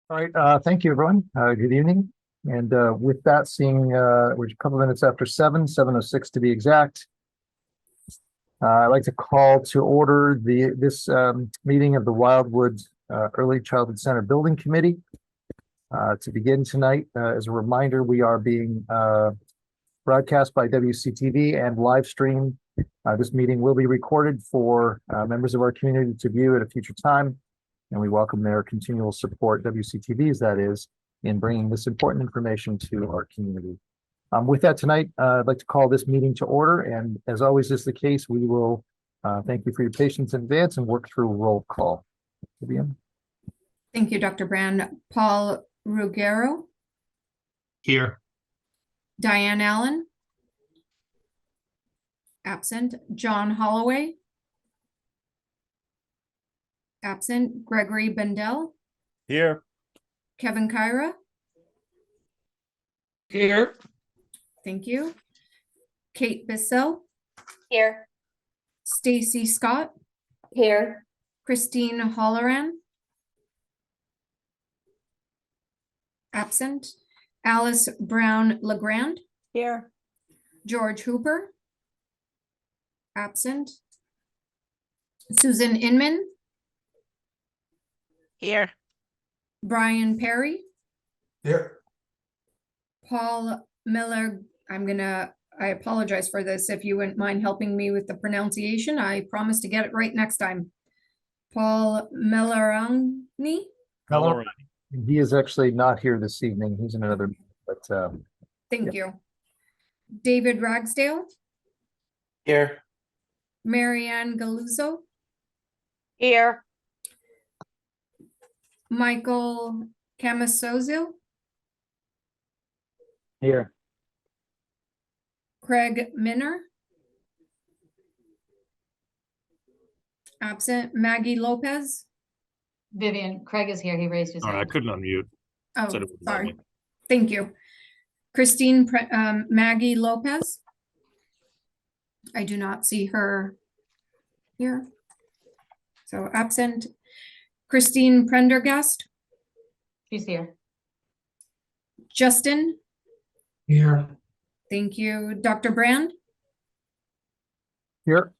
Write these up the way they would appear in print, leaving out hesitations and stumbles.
All right, thank you, everyone. Good evening. And with that, seeing we're a couple minutes after 7:06 to be exact. I'd like to call to order this meeting of the Wildwood Early Childhood Center Building Committee. To begin tonight, as a reminder, we are being broadcast by WCTV and live streamed. This meeting will be recorded for members of our community to view at a future time. And we welcome their continual support, WCTV's that is, in bringing this important information to our community. With that tonight, I'd like to call this meeting to order. And as always is the case, we will thank you for your patience in advance and work through roll call. Vivian? Thank you, Dr. Brand. Paul Ruggiero, Here. Diane Allen, absent. John Holloway, absent. Gregory Bendel, Here. Kevin Kyra, Here. thank you. Kate Bissell, Here. Stacy Scott, Here. Christine Holloran, absent. Alice Brown LeGrand, Here. George Hooper, absent. Susan Inman, Here. Brian Perry, Here. Paul Miller. I apologize for this. If you wouldn't mind helping me with the pronunciation, I promise to get it right next time. Paul Mellarani. Hello. He is actually not here this evening. He's in another meeting, but Thank you. David Ragsdale, Here. Marianne Galuzzo, Here. Michael Camasozo, here. Craig Minner, absent. Maggie Lopez. Vivian, Craig is here. He raised his All right, I hand. couldn't unmute. Oh, Said it wouldn't let sorry. me. Thank you. Maggie Lopez. I do not see her here. So absent. Christine Prendergast, She's here. Justin, Here. thank you. Dr. Brand, Here.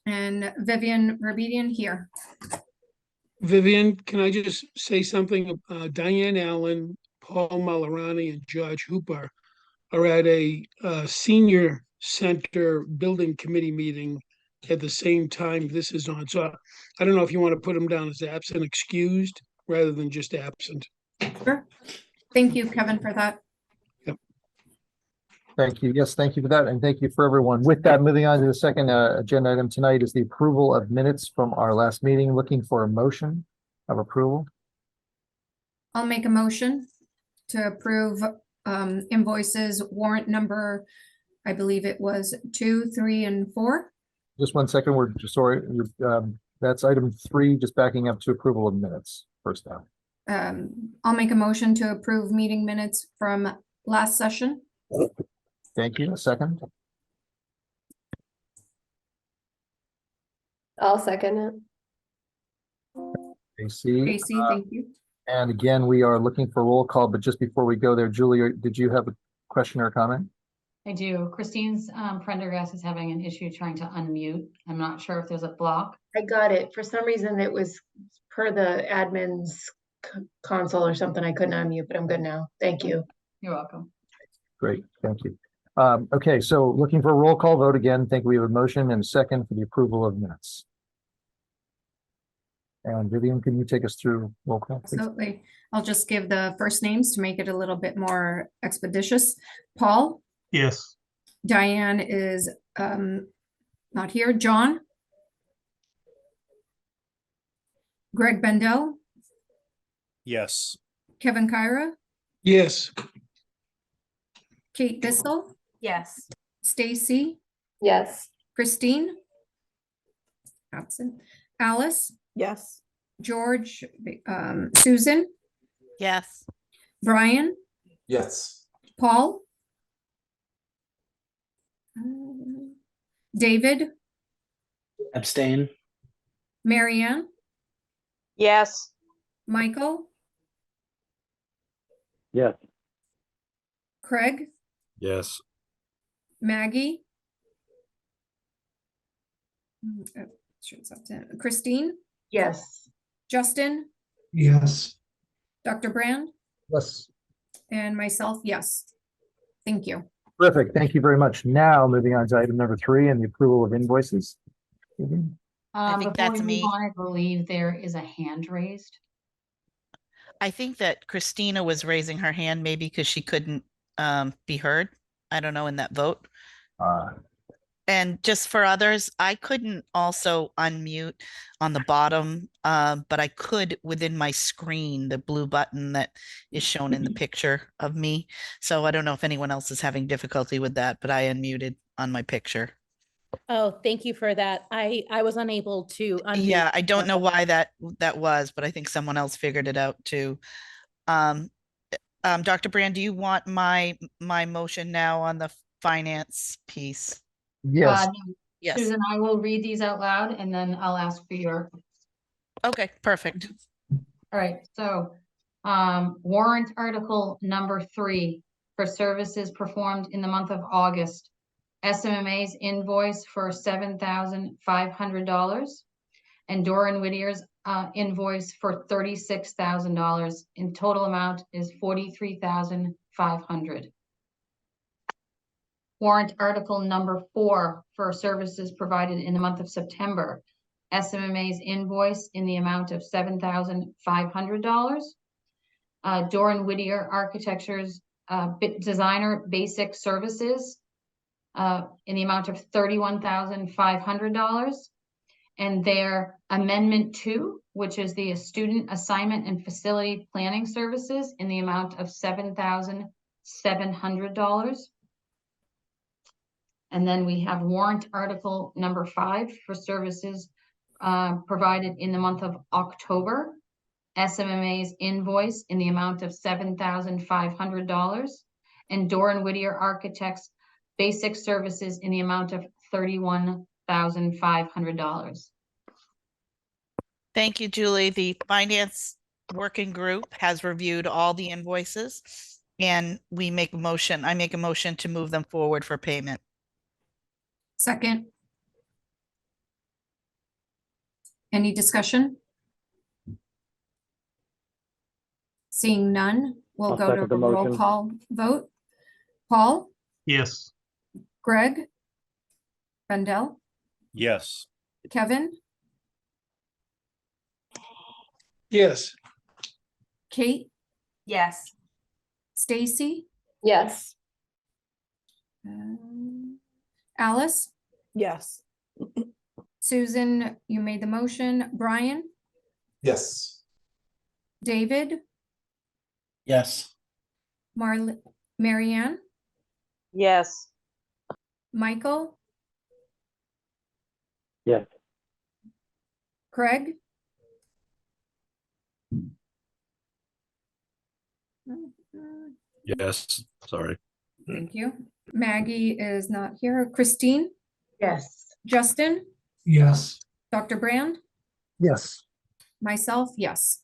and Vivian Rabedian here. Vivian, can I just say something? Diane Allen, Paul Malarani, and George Hooper are at a senior center building committee meeting at the same time this is on. So I don't know if you want to put them down as absent excused rather than just absent. Sure. Thank you, Kevin, for that. Thank you. Yes, thank you for that. And thank you for everyone. With that, moving on to the second agenda item tonight is the approval of minutes from our last meeting. Looking for a motion of approval. I'll make a motion to approve invoices, warrant number, I believe it was 2, 3, and 4. Just 1 second. We're just sorry. That's item 3, just backing up to approval of minutes first now. I'll make a motion to approve meeting minutes from last session. Thank you. A second. I'll second it. AC. Casey, thank you. And again, we are looking for roll call, but just before we go there, Julie, did you have a question or a comment? I do. Christine's Prendergast is having an issue trying to unmute. I'm not sure if there's a block. I got it. For some reason, it was per the admin's console or something. I couldn't unmute, but I'm good now. Thank you. You're welcome. Great, thank you. Okay, so looking for a roll call vote again. Think we have a motion and a second for the approval of minutes. And Vivian, can you take us through roll call, please? Absolutely. I'll just give the first names to make it a little bit more expeditious. Paul, Yes. Diane is not here. John, Greg Bendel, Yes. Kevin Kyra, Yes. Kate Bissell, Yes. Stacy, Yes. Christine, absent. Alice, Yes. George, Susan, Yes. Brian, Yes. Paul, David, Abstain. Marianne, Yes. Michael, Yes. Craig, Yes. Maggie. Sure it's up to Christine, Yes. Justin, Yes. Dr. Brand, Yes. and myself, yes. Thank you. Terrific. Thank you very much. Now, moving on to item number 3 and the approval of invoices. Mhm. think Before that's we move me. on, I believe there is a hand raised. I think that Christina was raising her hand maybe because she couldn't be heard. I don't know, in that vote. Uh, And just for others, I couldn't also unmute on the bottom, but I could within my screen, the blue button that is shown in the picture of me. So I don't know if anyone else is having difficulty with that, but I unmuted on my picture. Oh, thank you for that. I was unable to unmute. Yeah, I don't know why that was, but I think someone else figured it out too. Dr. Brand, do you want my motion now on the finance piece? yes, No, Yes. Susan, I will read these out loud and then I'll ask for your, Okay, perfect. all right, so warrant article number 3 for services performed in the month of August. SMMA's invoice for $7,500 and Doran Whittier's invoice for $36,000. In total amount is $43,500. Warrant article number 4 for services provided in the month of September. SMMA's invoice in the amount of $7,500. Doran Whittier Architecture's designer basic services in the amount of $31,500. And their amendment 2, which is the student assignment and facility planning services in the amount of $7,700. And then we have warrant article number 5 for services provided in the month of October. SMMA's invoice in the amount of $7,500 and Doran Whittier Architects basic services in the amount of $31,500. Thank you, Julie. The finance working group has reviewed all the invoices and I make a motion to move them forward for payment. Second. Any discussion? Seeing none, we'll I'll go to second the a roll motion. call vote. Paul, Yes. Greg, Bendel, Yes. Kevin, Yes. Kate, Yes. Stacy, Yes. Alice, Yes. Susan, you made the motion. Brian, Yes. David, Yes. Marianne, Yes. Michael, Yes. Craig. Yes. Sorry. Thank you. Maggie is not here. Christine, Yes. Justin, Yes. Dr. Brand, yes. myself, yes.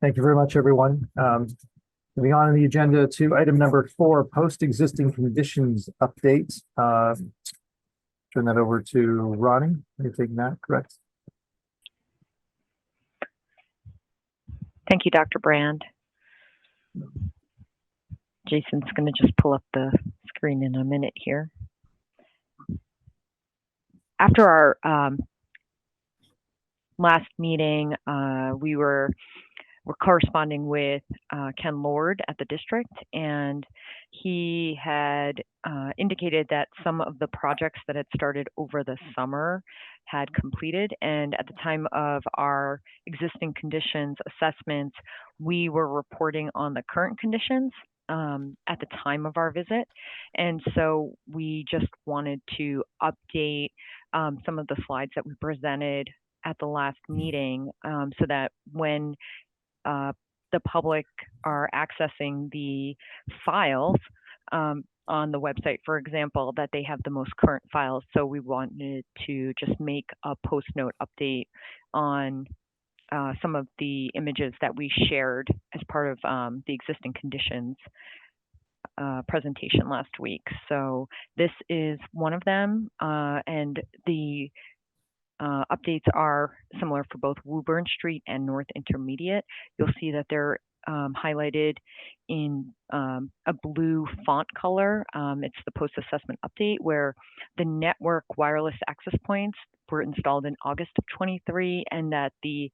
Thank you very much, everyone. Moving on in the agenda to item number 4, post-existing conditions update. Turn that over to Ronnie. Are you taking that, correct? Thank you, Dr. Brand. Jason's going to just pull up the screen in a minute here. After our last meeting, we were corresponding with Ken Lord at the district, and he had indicated that some of the projects that had started over the summer had completed, and at the time of our existing conditions assessments, we were reporting on the current conditions at the time of our visit. And so we just wanted to update some of the slides that we presented at the last meeting so that when the public are accessing the files on the website, for example, that they have the most current files. So we wanted to just make a post note update on some of the images that we shared as part of the existing conditions presentation last week. So this is one of them, and the updates are similar for both Woburn Street and North Intermediate. You'll see that they're highlighted in a blue font color. It's the post-assessment update where the network wireless access points were installed in August of 23, and that the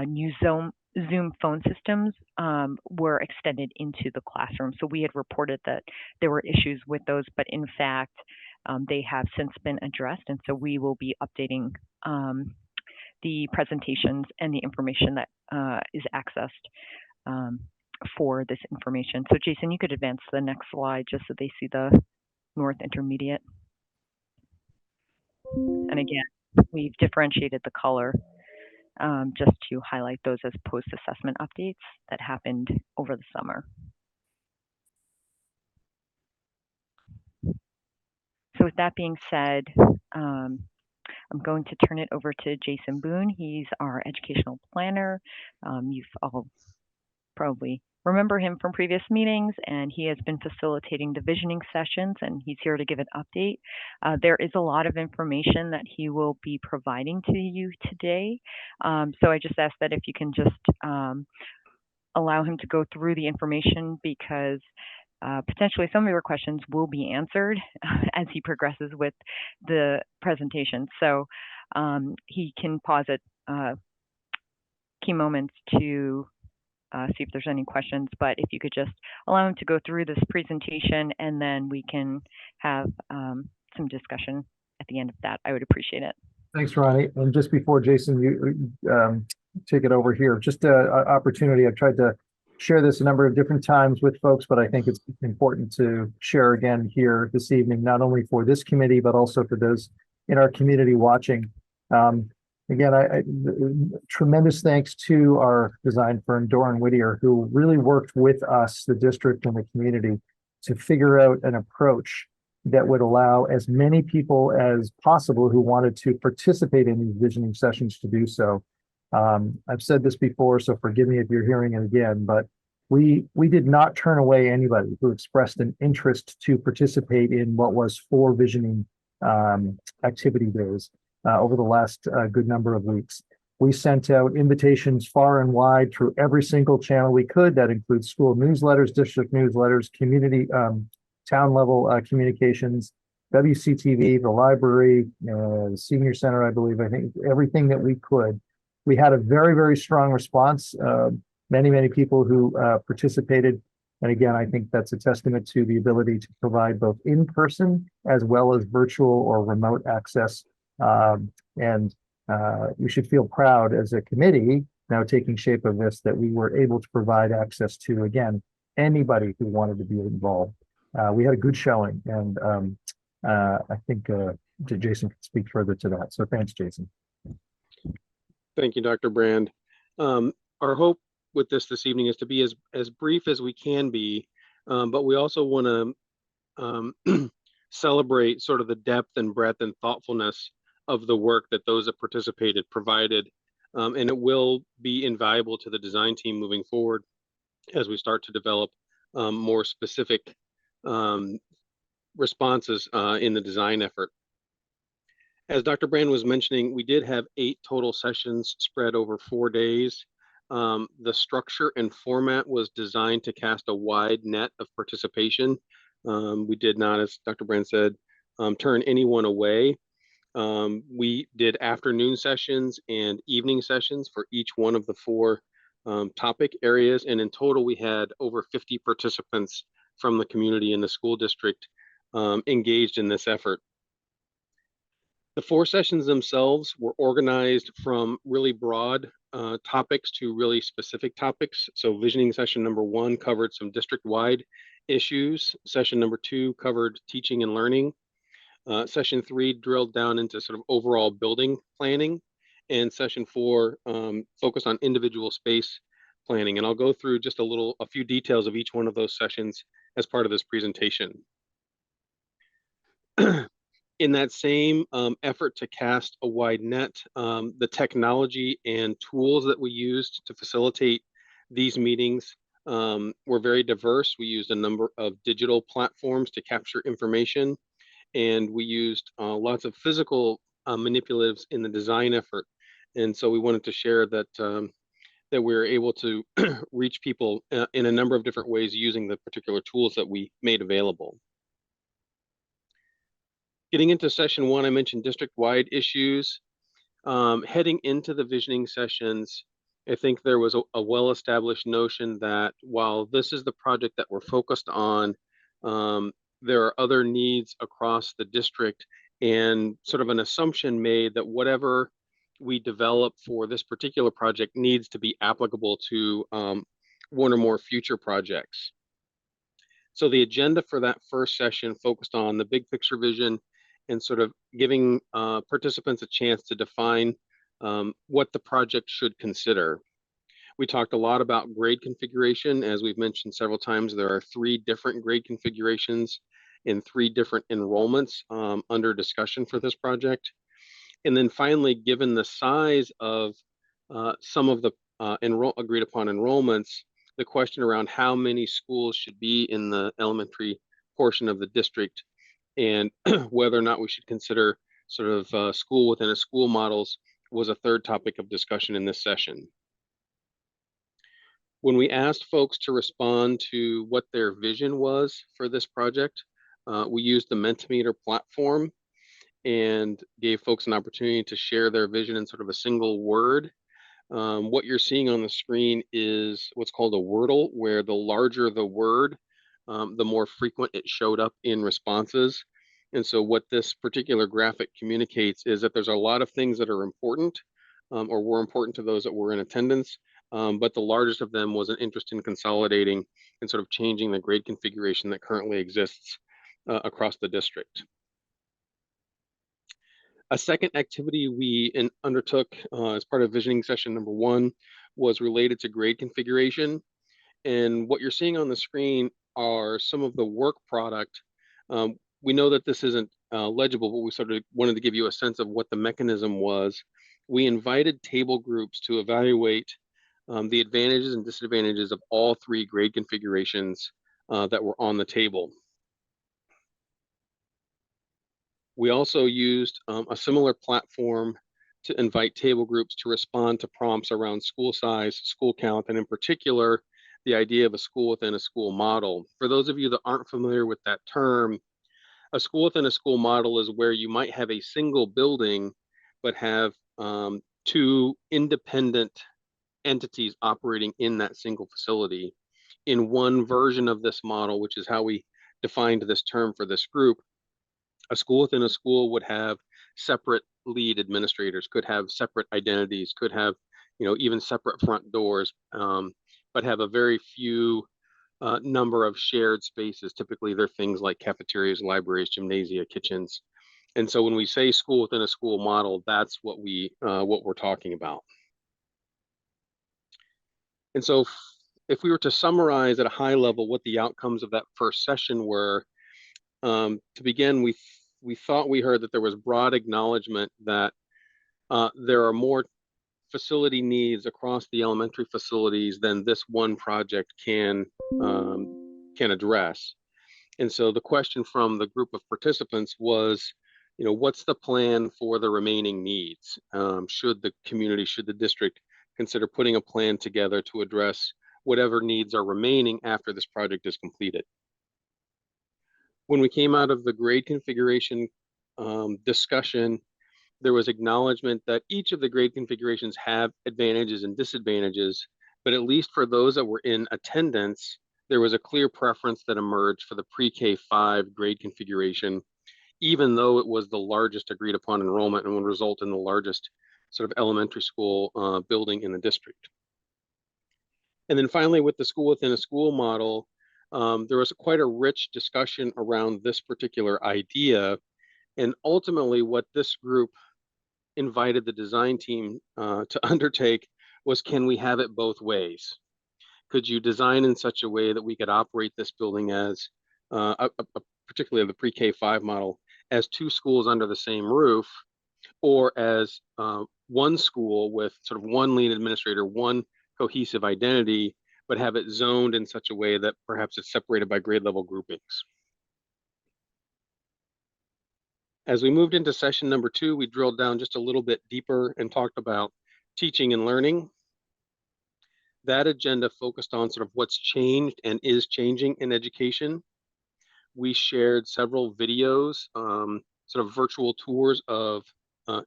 new Zoom phone systems were extended into the classroom. So we had reported that there were issues with those, but in fact, they have since been addressed. And so we will be updating the presentations and the information that is accessed for this information. So Jason, you could advance to the next slide just so they see the North Intermediate. And again, we've differentiated the color just to highlight those as post-assessment updates that happened over the summer. So with that being said, I'm going to turn it over to Jason Boone. He's our educational planner. You've all probably remember him from previous meetings, and he has been facilitating the visioning sessions, and he's here to give an update. There is a lot of information that he will be providing to you today. So I just ask that if you can just allow him to go through the information, because potentially some of your questions will be answered as he progresses with the presentation. So he can pause at key moments to see if there's any questions, but if you could just allow him to go through this presentation, and then we can have some discussion at the end of that, I would appreciate it. Thanks, Ronnie. And just before Jason, you take it over here, just an opportunity. I've tried to share this a number of different times with folks, but I think it's important to share again here this evening, not only for this committee, but also for those in our community watching. Again, tremendous thanks to our design firm, Doran Whittier, who really worked with us, the district and the community, to figure out an approach that would allow as many people as possible who wanted to participate in these visioning sessions to do so. I've said this before, so forgive me if you're hearing it again, but we did not turn away anybody who expressed an interest to participate in what was 4 visioning activity days over the last good number of weeks. We sent out invitations far and wide through every single channel we could. That includes school newsletters, district newsletters, community, town level communications, WCTV, the library, the senior center, I believe, I think everything that we could. We had a very, very strong response. Many people who participated. And again, I think that's a testament to the ability to provide both in-person as well as virtual or remote access. We should feel proud as a committee now taking shape of this, that we were able to provide access to, again, anybody who wanted to be involved. We had a good showing, and I think Jason can speak further to that. So thanks, Jason. Thank you, Dr. Brand. Our hope with this evening is to be as brief as we can be, but we also want to celebrate sort of the depth and breadth and thoughtfulness of the work that those that participated provided, and it will be invaluable to the design team moving forward as we start to develop more specific responses in the design effort. As Dr. Brand was mentioning, we did have 8 total sessions spread over 4 days. The structure and format was designed to cast a wide net of participation. We did not, as Dr. Brand said, turn anyone away. We did afternoon sessions and evening sessions for each one of the 4 topic areas. And in total, we had over 50 participants from the community and the school district engaged in this effort. The 4 sessions themselves were organized from really broad topics to really specific topics. So visioning session number 1 covered some district-wide issues. Session number 2 covered teaching and learning. Session 3 drilled down into sort of overall building planning. And session 4 focused on individual space planning. And I'll go through just a few details of each one of those sessions as part of this presentation. In that same effort to cast a wide net, the technology and tools that we used to facilitate these meetings were very diverse. We used a number of digital platforms to capture information, and we used lots of physical manipulatives in the design effort. And so we wanted to share that that we were able to reach people in a number of different ways using the particular tools that we made available. Getting into session one, I mentioned district-wide issues. Heading into the visioning sessions, I think there was a well-established notion that while this is the project that we're focused on, there are other needs across the district, and sort of an assumption made that whatever we develop for this particular project needs to be applicable to one or more future projects. So the agenda for that first session focused on the big picture vision and sort of giving participants a chance to define what the project should consider. We talked a lot about grade configuration. As we've mentioned several times, there are 3 different grade configurations in 3 different enrollments under discussion for this project. And then finally, given the size of some of the agreed upon enrollments, the question around how many schools should be in the elementary portion of the district, and whether or not we should consider sort of school within a school models was a third topic of discussion in this session. When we asked folks to respond to what their vision was for this project, we used the Mentimeter platform and gave folks an opportunity to share their vision in sort of a single word. What you're seeing on the screen is what's called a wordle, where the larger the word, the more frequent it showed up in responses. And so what this particular graphic communicates is that there's a lot of things that are important or were important to those that were in attendance, but the largest of them was an interest in consolidating and sort of changing the grade configuration that currently exists across the district. A second activity we undertook as part of visioning session number 1 was related to grade configuration. And what you're seeing on the screen are some of the work product. We know that this isn't legible, but we sort of wanted to give you a sense of what the mechanism was. We invited table groups to evaluate the advantages and disadvantages of all 3 grade configurations that were on the table. We also used a similar platform to invite table groups to respond to prompts around school size, school count, and in particular, the idea of a school within a school model. For those of you that aren't familiar with that term, a school within a school model is where you might have a single building, but have 2 independent entities operating in that single facility. In one version of this model, which is how we defined this term for this group, a school within a school would have separate lead administrators, could have separate identities, could have, even separate front doors, but have a very few number of shared spaces. Typically, they're things like cafeterias, libraries, gymnasia, kitchens. And so when we say school within a school model, that's what we're talking about. And so if we were to summarize at a high level what the outcomes of that first session were, to begin, we thought we heard that there was broad acknowledgement that there are more facility needs across the elementary facilities than this one project can address. And so the question from the group of participants was, what's the plan for the remaining needs? Should the community, should the district consider putting a plan together to address whatever needs are remaining after this project is completed? When we came out of the grade configuration discussion, there was acknowledgement that each of the grade configurations have advantages and disadvantages, but at least for those that were in attendance, there was a clear preference that emerged for the pre-K 5 grade configuration, even though it was the largest agreed upon enrollment and would result in the largest sort of elementary school building in the district. And then finally, with the school within a school model, there was quite a rich discussion around this particular idea. And ultimately, what this group invited the design team to undertake was, can we have it both ways? Could you design in such a way that we could operate this building as, particularly the pre-K 5 model, as two schools under the same roof, or as one school with sort of one lead administrator, one cohesive identity, but have it zoned in such a way that perhaps it's separated by grade level groupings. As we moved into session number 2, we drilled down just a little bit deeper and talked about teaching and learning. That agenda focused on sort of what's changed and is changing in education. We shared several videos, sort of virtual tours of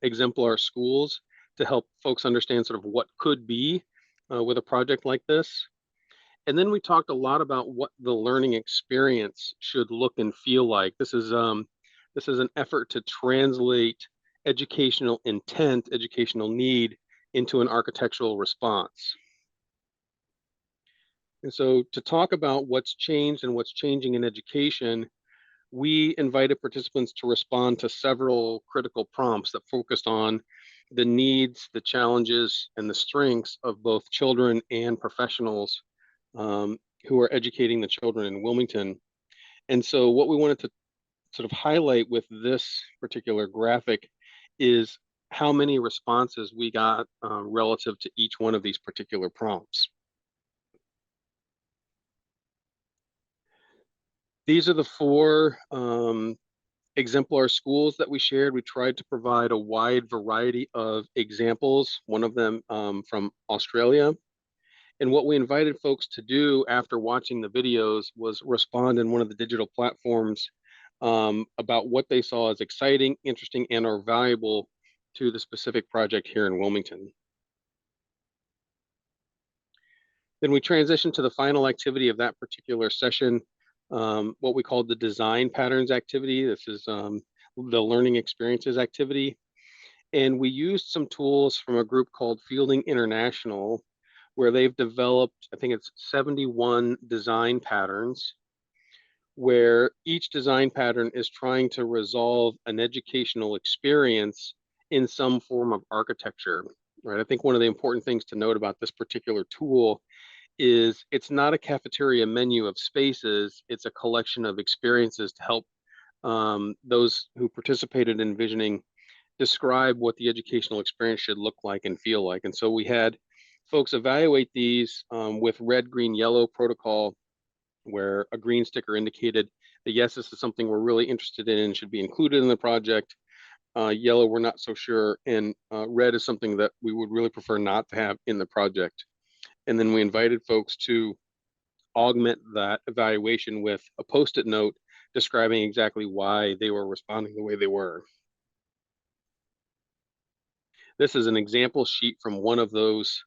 exemplar schools to help folks understand sort of what could be with a project like this. And then we talked a lot about what the learning experience should look and feel like. This is an effort to translate educational intent, educational need into an architectural response. And so to talk about what's changed and what's changing in education, we invited participants to respond to several critical prompts that focused on the needs, the challenges, and the strengths of both children and professionals who are educating the children in Wilmington. And so what we wanted to sort of highlight with this particular graphic is how many responses we got relative to each one of these particular prompts. These are the 4 exemplar schools that we shared. We tried to provide a wide variety of examples, one of them from Australia. And what we invited folks to do after watching the videos was respond in one of the digital platforms about what they saw as exciting, interesting, and or valuable to the specific project here in Wilmington. Then we transitioned to the final activity of that particular session, what we called the design patterns activity. This is the learning experiences activity. And we used some tools from a group called Fielding International, where they've developed, I think it's 71 design patterns, where each design pattern is trying to resolve an educational experience in some form of architecture, right? I think one of the important things to note about this particular tool is it's not a cafeteria menu of spaces, it's a collection of experiences to help those who participated in envisioning describe what the educational experience should look like and feel like. And so we had folks evaluate these with red, green, yellow protocol, where a green sticker indicated that yes, this is something we're really interested in and should be included in the project. Yellow, we're not so sure, and red is something that we would really prefer not to have in the project. And then we invited folks to augment that evaluation with a post-it note describing exactly why they were responding the way they were. This is an example sheet from one of those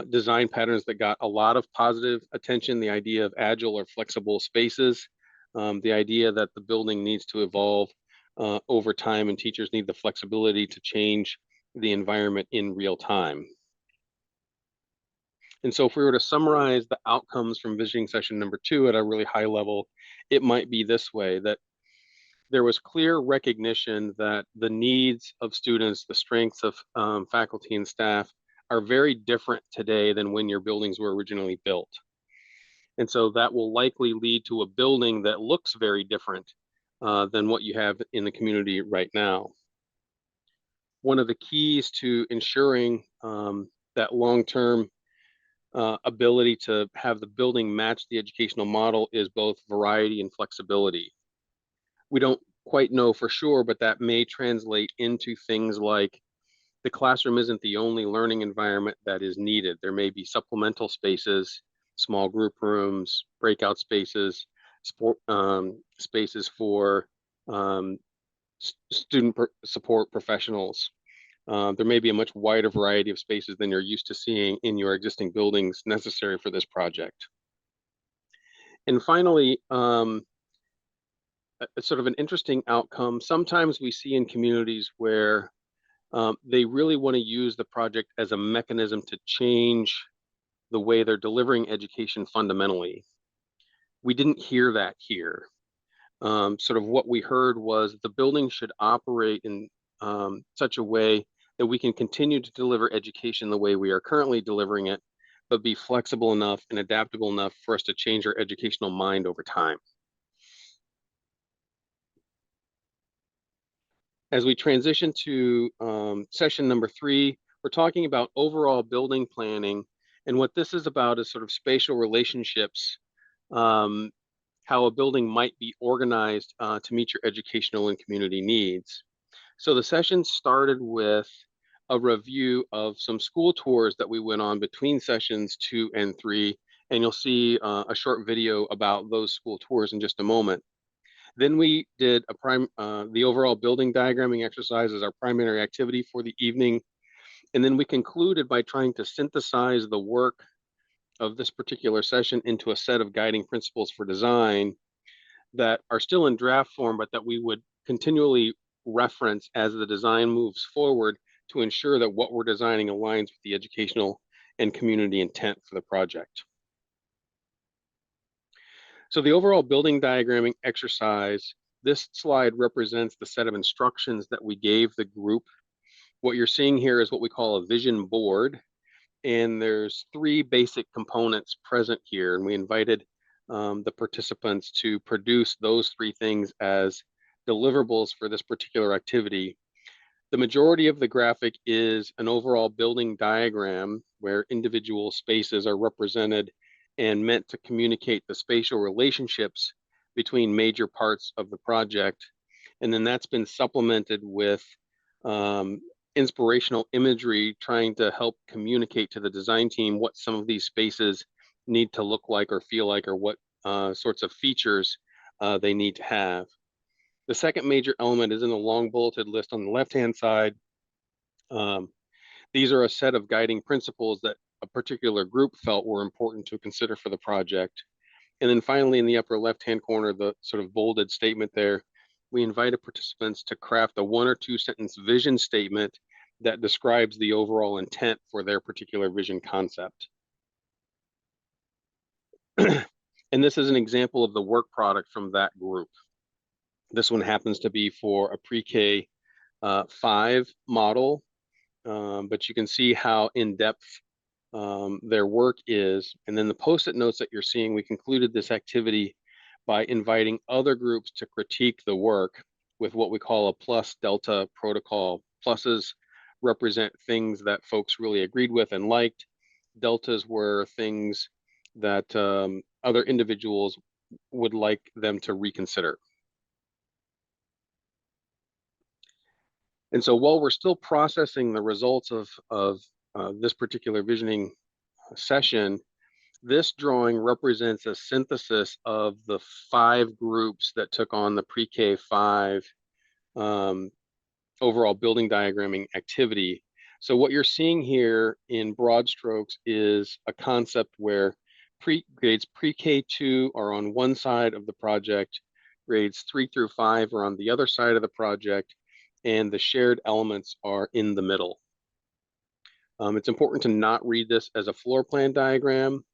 design patterns that got a lot of positive attention, the idea of agile or flexible spaces, the idea that the building needs to evolve over time and teachers need the flexibility to change the environment in real time. And so if we were to summarize the outcomes from visiting session number 2 at a really high level, it might be this way, that there was clear recognition that the needs of students, the strengths of faculty and staff are very different today than when your buildings were originally built. And so that will likely lead to a building that looks very different than what you have in the community right now. One of the keys to ensuring that long-term ability to have the building match the educational model is both variety and flexibility. We don't quite know for sure, but that may translate into things like the classroom isn't the only learning environment that is needed. There may be supplemental spaces, small group rooms, breakout spaces, spaces for student support professionals. There may be a much wider variety of spaces than you're used to seeing in your existing buildings necessary for this project. And finally, sort of an interesting outcome. Sometimes we see in communities where they really want to use the project as a mechanism to change the way they're delivering education fundamentally. We didn't hear that here. Sort of what we heard was the building should operate in such a way that we can continue to deliver education the way we are currently delivering it, but be flexible enough and adaptable enough for us to change our educational mind over time. As we transition to session number 3, we're talking about overall building planning. And what this is about is sort of spatial relationships, how a building might be organized to meet your educational and community needs. So the session started with a review of some school tours that we went on between sessions 2 and 3. And you'll see a short video about those school tours in just a moment. Then we did the overall building diagramming exercise as our primary activity for the evening. And then we concluded by trying to synthesize the work of this particular session into a set of guiding principles for design that are still in draft form, but that we would continually reference as the design moves forward to ensure that what we're designing aligns with the educational and community intent for the project. So the overall building diagramming exercise, this slide represents the set of instructions that we gave the group. What you're seeing here is what we call a vision board. And there's 3 basic components present here. And we invited the participants to produce those 3 things as deliverables for this particular activity. The majority of the graphic is an overall building diagram where individual spaces are represented and meant to communicate the spatial relationships between major parts of the project. And then that's been supplemented with inspirational imagery trying to help communicate to the design team what some of these spaces need to look like or feel like, or what sorts of features they need to have. The second major element is in the long bulleted list on the left-hand side. These are a set of guiding principles that a particular group felt were important to consider for the project. And then finally, in the upper left-hand corner, the sort of bolded statement there, we invited participants to craft a 1 or 2 sentence vision statement that describes the overall intent for their particular vision concept. And this is an example of the work product from that group. This one happens to be for a pre-K 5 model, but you can see how in-depth their work is. And then the post-it notes that you're seeing, we concluded this activity by inviting other groups to critique the work with what we call a plus delta protocol. Pluses represent things that folks really agreed with and liked. Deltas were things that other individuals would like them to reconsider. And so while we're still processing the results of this particular visioning session, this drawing represents a synthesis of the 5 groups that took on the pre-K 5 overall building diagramming activity. So what you're seeing here in broad strokes is a concept where grades pre-K 2 are on one side of the project, grades 3 through 5 are on the other side of the project, and the shared elements are in the middle. It's important to not read this as a floor plan diagram,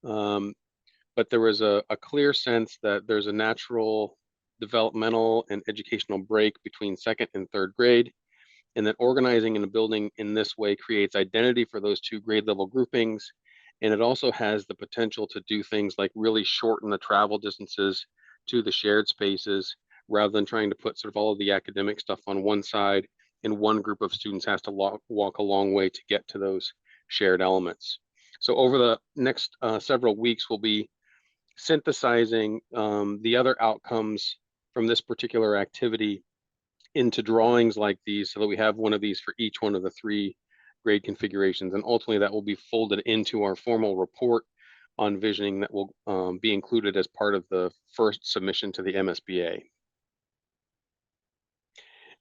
but there was a clear sense that there's a natural developmental and educational break between 2nd and 3rd grade, and that organizing in a building in this way creates identity for those 2 grade level groupings. And it also has the potential to do things like really shorten the travel distances to the shared spaces, rather than trying to put sort of all of the academic stuff on one side, and one group of students has to walk a long way to get to those shared elements. So over the next several weeks, we'll be synthesizing the other outcomes from this particular activity into drawings like these, so that we have one of these for each one of the 3 grade configurations. And ultimately that will be folded into our formal report on visioning that will be included as part of the first submission to the MSBA.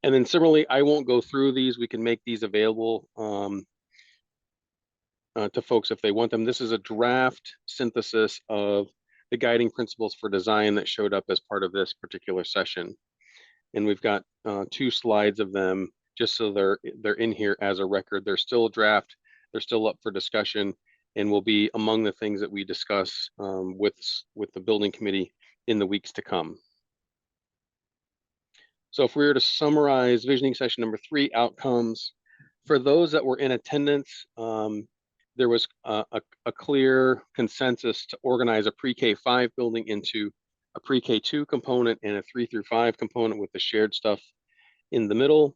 And then similarly, I won't go through these. We can make these available to folks if they want them. This is a draft synthesis of the guiding principles for design that showed up as part of this particular session. And we've got 2 slides of them just so they're in here as a record. They're still a draft, they're still up for discussion, and will be among the things that we discuss with the building committee in the weeks to come. So if we were to summarize visioning session number 3 outcomes, for those that were in attendance, there was a clear consensus to organize a pre-K 5 building into a pre-K 2 component and a 3 through 5 component with the shared stuff in the middle.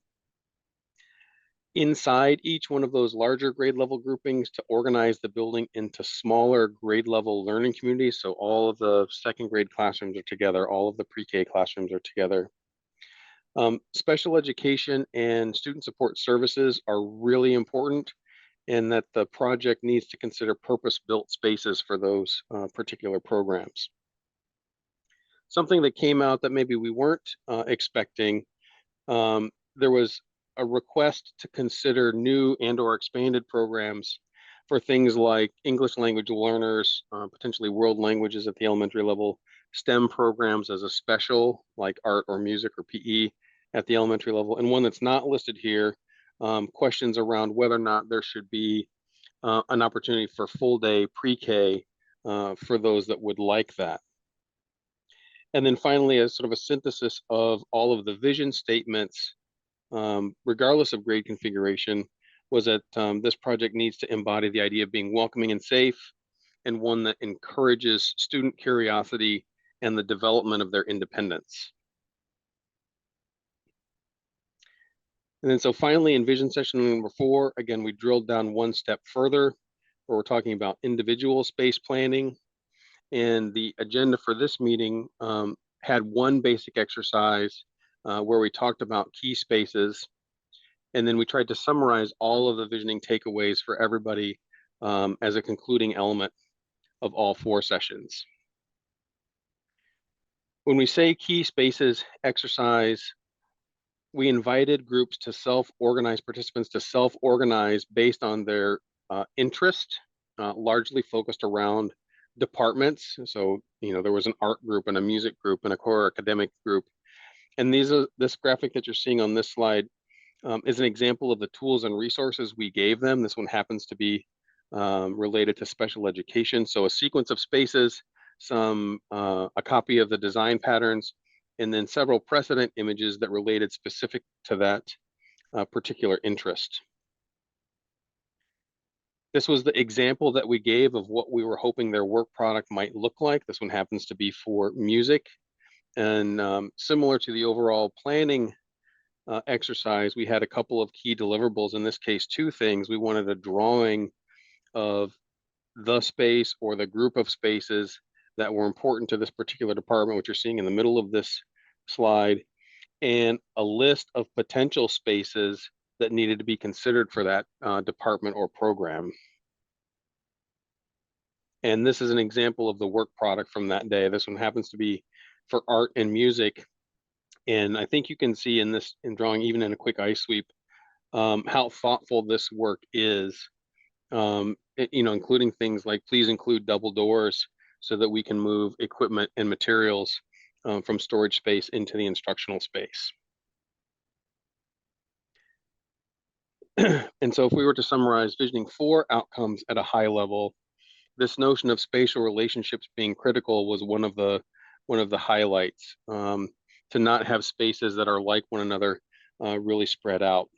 Inside each one of those larger grade level groupings to organize the building into smaller grade level learning communities. So all of the second grade classrooms are together, all of the pre-K classrooms are together. Special education and student support services are really important, and that the project needs to consider purpose-built spaces for those particular programs. Something that came out that maybe we weren't expecting, there was a request to consider new and or expanded programs for things like English language learners, potentially world languages at the elementary level, STEM programs as a special like art or music or PE at the elementary level, and one that's not listed here, questions around whether or not there should be an opportunity for full day pre-K for those that would like that. And then finally, as sort of a synthesis of all of the vision statements, regardless of grade configuration, was that this project needs to embody the idea of being welcoming and safe, and one that encourages student curiosity and the development of their independence. And then so finally, in vision session number 4, again, we drilled down one step further, where we're talking about individual space planning. And the agenda for this meeting had one basic exercise where we talked about key spaces. And then we tried to summarize all of the visioning takeaways for everybody as a concluding element of all 4 sessions. When we say key spaces exercise, we invited groups to self-organize, participants to self-organize based on their interest, largely focused around departments. So, there was an art group and a music group and a core academic group. And this graphic that you're seeing on this slide is an example of the tools and resources we gave them. This one happens to be related to special education. So a sequence of spaces, a copy of the design patterns, and then several precedent images that related specific to that particular interest. This was the example that we gave of what we were hoping their work product might look like. This one happens to be for music. And similar to the overall planning exercise, we had a couple of key deliverables. In this case, 2 things. We wanted a drawing of the space or the group of spaces that were important to this particular department, which you're seeing in the middle of this slide, and a list of potential spaces that needed to be considered for that department or program. And this is an example of the work product from that day. This one happens to be for art and music. And I think you can see in drawing, even in a quick eye sweep, how thoughtful this work is, including things like, please include double doors so that we can move equipment and materials from storage space into the instructional space. And so if we were to summarize visioning 4 outcomes at a high level, this notion of spatial relationships being critical was one of the highlights, to not have spaces that are like one another really spread out.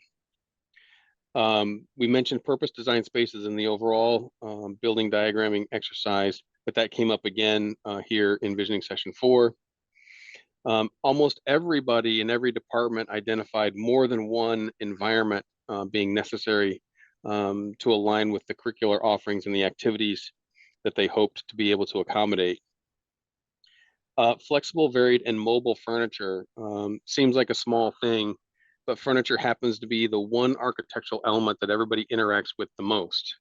We mentioned purpose design spaces in the overall building diagramming exercise, but that came up again here in visioning session 4. Almost everybody in every department identified more than one environment being necessary to align with the curricular offerings and the activities that they hoped to be able to accommodate. Flexible, varied, and mobile furniture seems like a small thing, but furniture happens to be the one architectural element that everybody interacts with the most.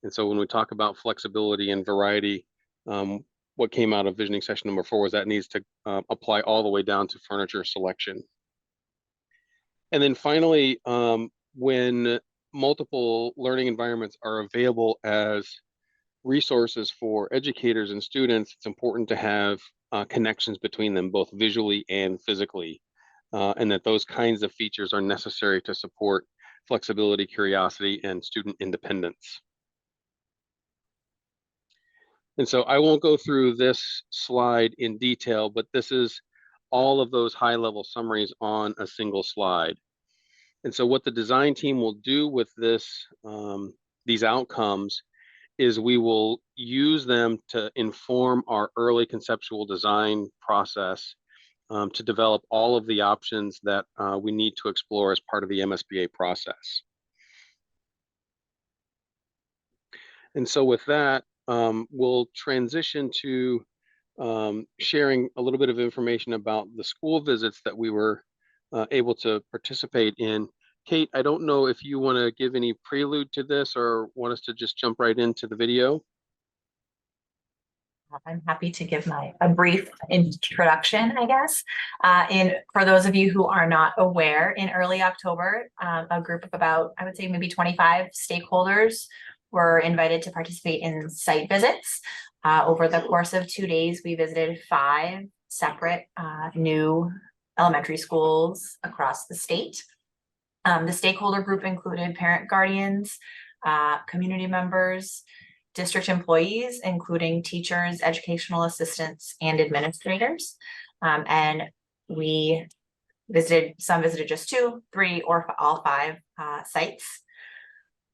And so when we talk about flexibility and variety, what came out of visioning session number 4 was that needs to apply all the way down to furniture selection. And then finally, when multiple learning environments are available as resources for educators and students, it's important to have connections between them, both visually and physically, and that those kinds of features are necessary to support flexibility, curiosity, and student independence. And so I won't go through this slide in detail, but this is all of those high-level summaries on a single slide. And so what the design team will do with these outcomes is we will use them to inform our early conceptual design process to develop all of the options that we need to explore as part of the MSBA process. And so with that, we'll transition to sharing a little bit of information about the school visits that we were able to participate in. Kate, I don't know if you want to give any prelude to this or want us to just jump right into the video. I'm happy to give a brief introduction, I guess. For those of you who are not aware, in early October, a group of about, I would say maybe 25 stakeholders were invited to participate in site visits. Over the course of 2 days, we visited 5 separate new elementary schools across the state. The stakeholder group included parent guardians, community members, district employees, including teachers, educational assistants, and administrators. And we some visited just 2, 3, or all 5 sites.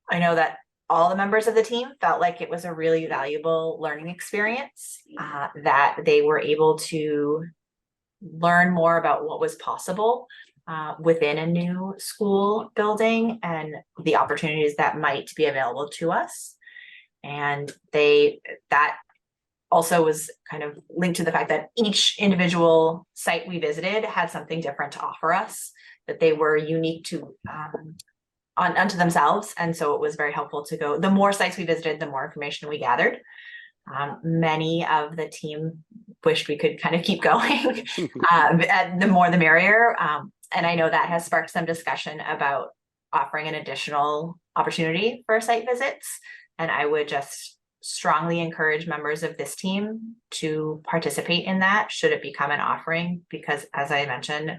I know that all the members of the team felt like it was a really valuable learning experience, that they were able to learn more about what was possible within a new school building and the opportunities that might be available to us. And that also was kind of linked to the fact that each individual site we visited had something different to offer us, that they were unique to unto themselves. And so it was very helpful to go. The more sites we visited, the more information we gathered. Many of the team wished we could kind of keep going. The more the merrier. And I know that has sparked some discussion about offering an additional opportunity for site visits. And I would just strongly encourage members of this team to participate in that, should it become an offering, because as I mentioned,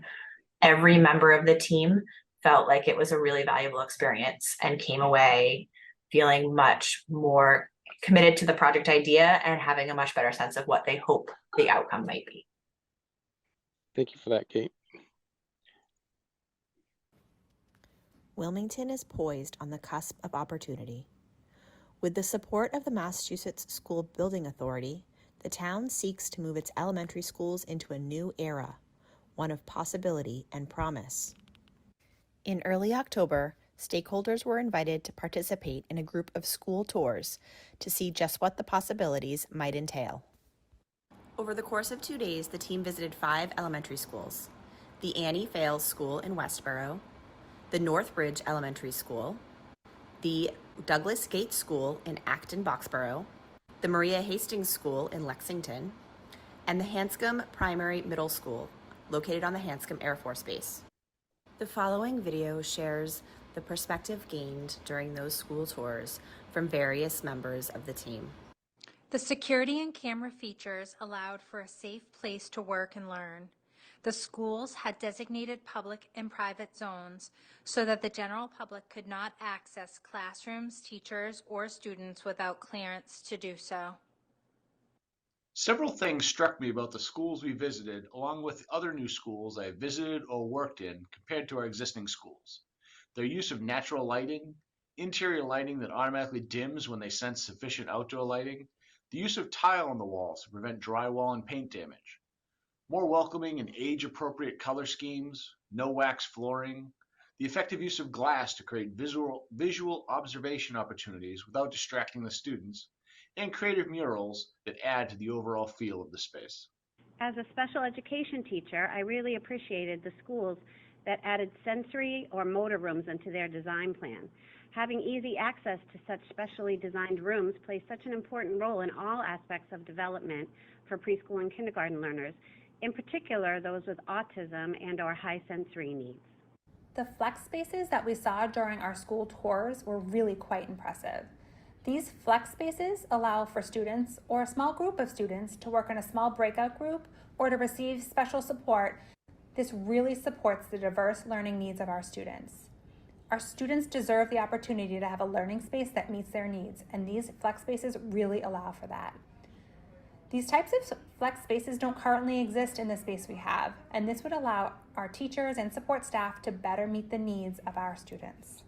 every member of the team felt like it was a really valuable experience and came away feeling much more committed to the project idea and having a much better sense of what they hope the outcome might be. Thank you for that, Kate. Wilmington is poised on the cusp of opportunity. With the support of the Massachusetts School Building Authority, the town seeks to move its elementary schools into a new era, one of possibility and promise. In early October, stakeholders were invited to participate in a group of school tours to see just what the possibilities might entail. Over the course of 2 days, the team visited 5 elementary schools: the Annie Fales School in Westboro, the Northbridge Elementary School, the Douglas Gates School in Acton Boxborough, the Maria Hastings School in Lexington, and the Hanscom Primary Middle School, located on the Hanscom Air Force Base. The following video shares the perspective gained during those school tours from various members of the team. The security and camera features allowed for a safe place to work and learn. The schools had designated public and private zones so that the general public could not access classrooms, teachers, or students without clearance to do so. Several things struck me about the schools we visited, along with other new schools I have visited or worked in compared to our existing schools. Their use of natural lighting, interior lighting that automatically dims when they sense sufficient outdoor lighting, the use of tile on the walls to prevent drywall and paint damage, more welcoming and age-appropriate color schemes, no wax flooring, the effective use of glass to create visual observation opportunities without distracting the students, and creative murals that add to the overall feel of the space. As a special education teacher, I really appreciated the schools that added sensory or motor rooms into their design plan. Having easy access to such specially designed rooms plays such an important role in all aspects of development for preschool and kindergarten learners, in particular those with autism and/or high sensory needs. The flex spaces that we saw during our school tours were really quite impressive. These flex spaces allow for students or a small group of students to work in a small breakout group or to receive special support. This really supports the diverse learning needs of our students. Our students deserve the opportunity to have a learning space that meets their needs, and these flex spaces really allow for that. These types of flex spaces don't currently exist in the space we have, and this would allow our teachers and support staff to better meet the needs of our students.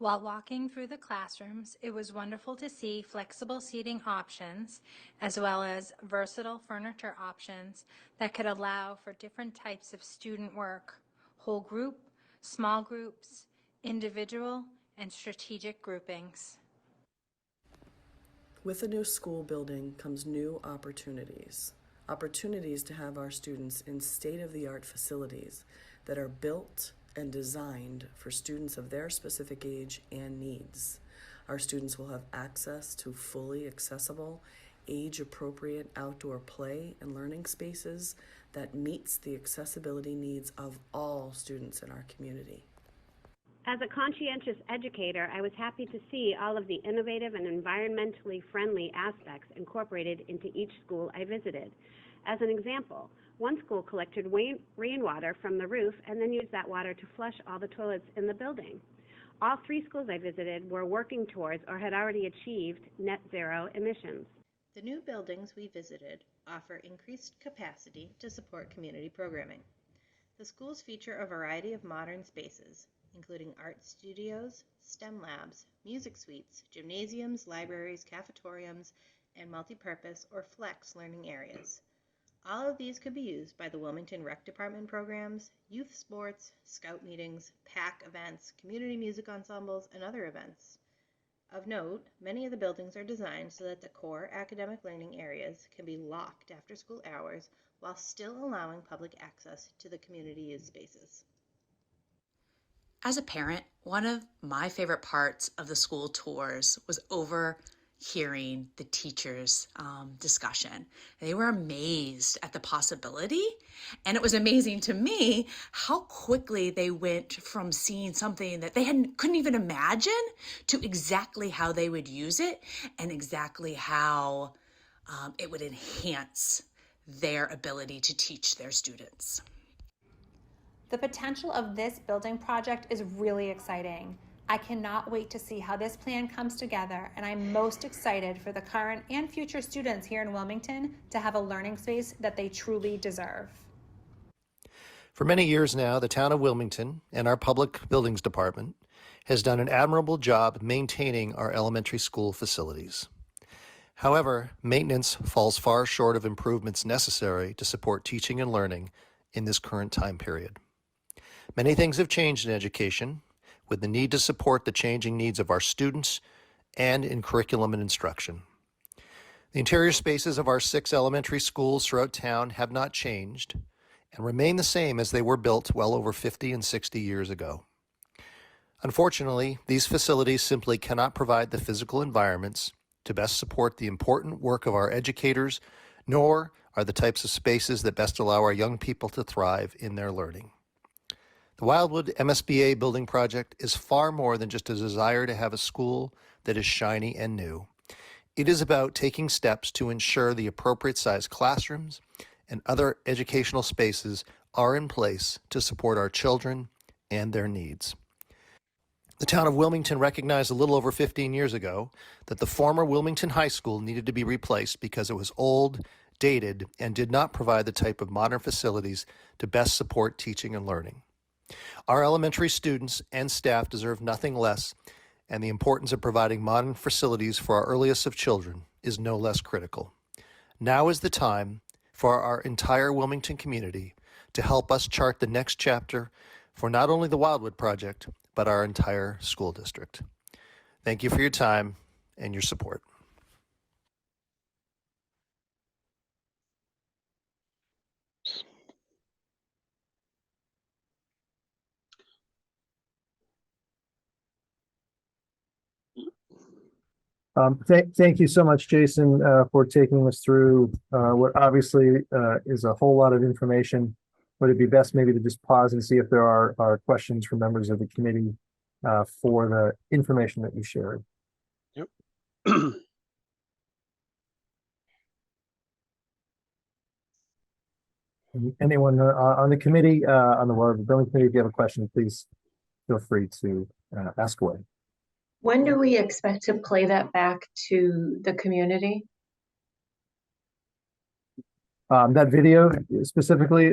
While walking through the classrooms, it was wonderful to see flexible seating options as well as versatile furniture options that could allow for different types of student work, whole group, small groups, individual, and strategic groupings. With a new school building comes new opportunities. Opportunities to have our students in state-of-the-art facilities that are built and designed for students of their specific age and needs. Our students will have access to fully accessible, age-appropriate outdoor play and learning spaces that meets the accessibility needs of all students in our community. As a conscientious educator, I was happy to see all of the innovative and environmentally friendly aspects incorporated into each school I visited. As an example, one school collected rainwater from the roof and then used that water to flush all the toilets in the building. All 3 schools I visited were working towards or had already achieved net zero emissions. The new buildings we visited offer increased capacity to support community programming. The schools feature a variety of modern spaces, including art studios, STEM labs, music suites, gymnasiums, libraries, cafetoriums, and multipurpose or flex learning areas. All of these could be used by the Wilmington Rec Department programs, youth sports, scout meetings, PAC events, community music ensembles, and other events. Of note, many of the buildings are designed so that the core academic learning areas can be locked after school hours while still allowing public access to the community use spaces. As a parent, one of my favorite parts of the school tours was overhearing the teachers' discussion. They were amazed at the possibility, and it was amazing to me how quickly they went from seeing something that they couldn't even imagine to exactly how they would use it and exactly how it would enhance their ability to teach their students. The potential of this building project is really exciting. I cannot wait to see how this plan comes together, and I'm most excited for the current and future students here in Wilmington to have a learning space that they truly deserve. For many years now, the town of Wilmington and our Public Buildings Department has done an admirable job maintaining our elementary school facilities. However, maintenance falls far short of improvements necessary to support teaching and learning in this current time period. Many things have changed in education, with the need to support the changing needs of our students and in curriculum and instruction. The interior spaces of our 6 elementary schools throughout town have not changed and remain the same as they were built well over 50 and 60 years ago. Unfortunately, these facilities simply cannot provide the physical environments to best support the important work of our educators, nor are the types of spaces that best allow our young people to thrive in their learning. The Wildwood MSBA building project is far more than just a desire to have a school that is shiny and new. It is about taking steps to ensure the appropriate size classrooms and other educational spaces are in place to support our children and their needs. The town of Wilmington recognized a little over 15 years ago that the former Wilmington High School needed to be replaced because it was old, dated, and did not provide the type of modern facilities to best support teaching and learning. Our elementary students and staff deserve nothing less, and the importance of providing modern facilities for our earliest of children is no less critical. Now is the time for our entire Wilmington community to help us chart the next chapter for not only the Wildwood project, but our entire school district. Thank you for your time and your support. Thank you so much, Jason, for taking us through what obviously is a whole lot of information. But it'd be best maybe to just pause and see if there are questions from members of the committee for the information that you shared. Yep. Anyone on the committee, on the building committee, if you have a question, please feel free to ask away. When do we expect to play that back to the community? That video specifically,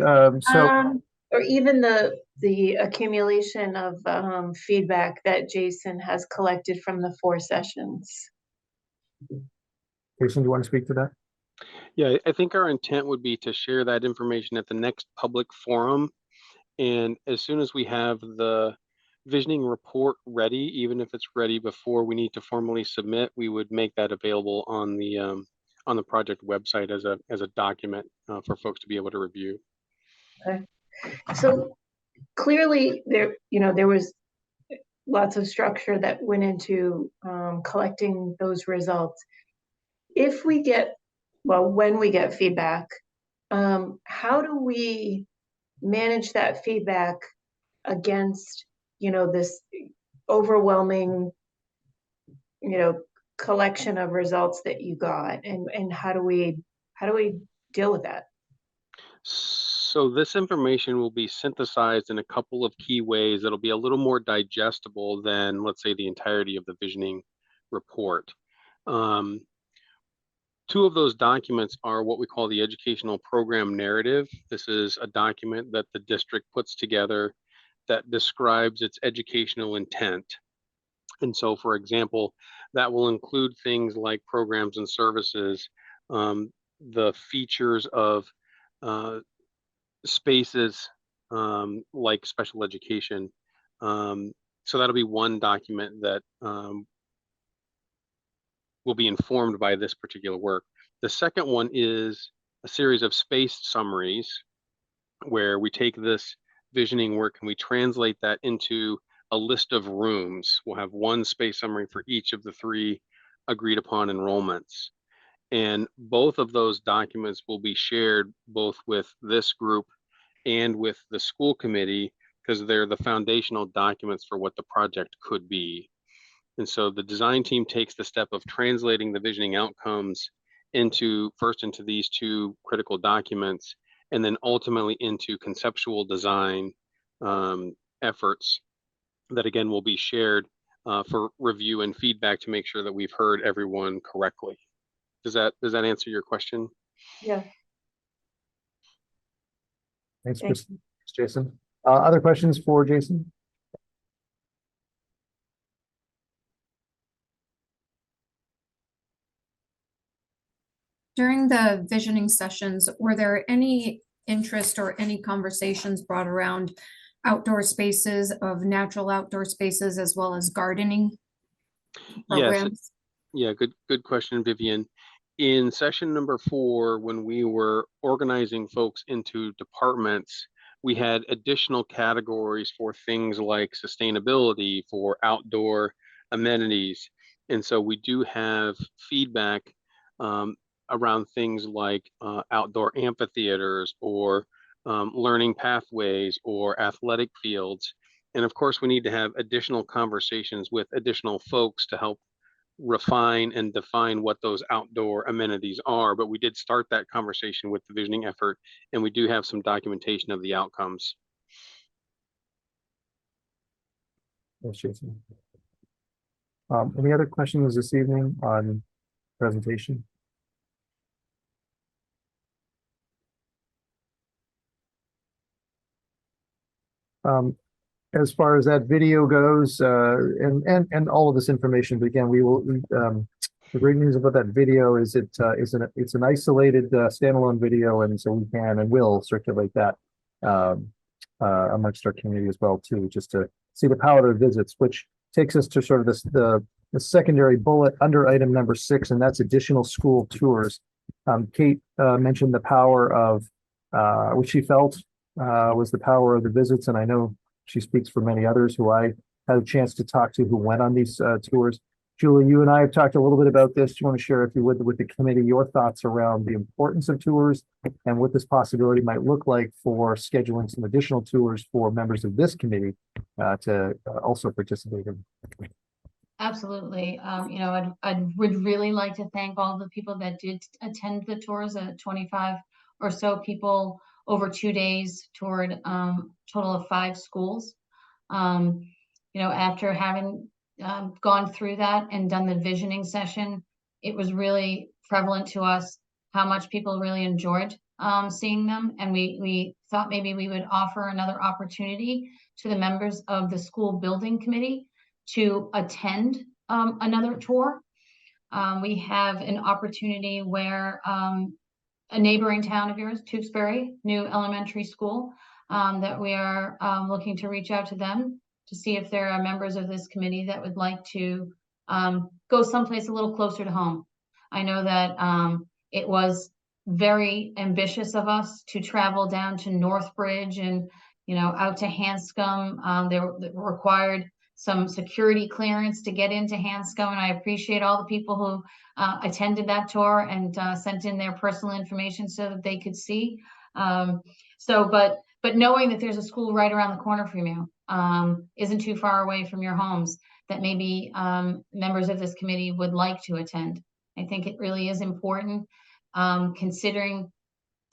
or even the accumulation of feedback that Jason has collected from the 4 sessions. Jason, do you want to speak to that? Yeah, I think our intent would be to share that information at the next public forum. And as soon as we have the visioning report ready, even if it's ready before we need to formally submit, we would make that available on the project website as a document for folks to be able to review. Okay. So clearly there was lots of structure that went into collecting those results. If we get, well, when we get feedback, how do we manage that feedback against, this overwhelming, collection of results that you got, and how do we deal with that? So this information will be synthesized in a couple of key ways that'll be a little more digestible than, let's say, the entirety of the visioning report. Two of those documents are what we call the educational program narrative. This is a document that the district puts together that describes its educational intent. And so, for example, that will include things like programs and services, the features of spaces like special education. So that'll be one document that will be informed by this particular work. The second one is a series of space summaries where we take this visioning work and we translate that into a list of rooms. We'll have one space summary for each of the 3 agreed upon enrollments. And both of those documents will be shared both with this group and with the school committee because they're the foundational documents for what the project could be. And so the design team takes the step of translating the visioning outcomes into these 2 critical documents, and then ultimately into conceptual design efforts that again will be shared for review and feedback to make sure that we've heard everyone correctly. Does that answer your question? Yeah. Thanks, Jason. Other questions for Jason? During the visioning sessions, were there any interest or any conversations brought around outdoor spaces, of natural outdoor spaces, as well as gardening programs? Yes. Yeah, good question, Vivian. In session number 4, when we were organizing folks into departments, we had additional categories for things like sustainability, for outdoor amenities. And so we do have feedback around things like outdoor amphitheaters or learning pathways or athletic fields. And of course, we need to have additional conversations with additional folks to help refine and define what those outdoor amenities are. But we did start that conversation with the visioning effort, and we do have some documentation of the outcomes. Thanks, Jason. Any other questions this evening on presentation? As far as that video goes, and all of this information, but again, we will. The great news about that video is it's an isolated standalone video, and so we can and will circulate that amongst our community as well too, just to see the power of visits, which takes us to sort of the secondary bullet under item number 6, and that's additional school tours. Kate mentioned the power of which she felt was the power of the visits, and I know she speaks for many others who I had a chance to talk to who went on these tours. Julie, you and I have talked a little bit about this. Do you want to share, if you would, with the committee, your thoughts around the importance of tours and what this possibility might look like for scheduling some additional tours for members of this committee to also participate in? Absolutely. I would really like to thank all the people that did attend the tours, 25 or so people over 2 days toward total of 5 schools. After having gone through that and done the visioning session, it was really prevalent to us how much people really enjoyed seeing them, and we thought maybe we would offer another opportunity to the members of the school building committee to attend another tour. We have an opportunity where a neighboring town of yours, Tewksbury, new elementary school, that we are looking to reach out to them to see if there are members of this committee that would like to go someplace a little closer to home. I know that it was very ambitious of us to travel down to Northbridge and, you know, out to Hanscom. They required some security clearance to get into Hanscom, and I appreciate all the people who attended that tour and sent in their personal information so that they could see. But knowing that there's a school right around the corner from you, isn't too far away from your homes, that maybe members of this committee would like to attend. I think it really is important, considering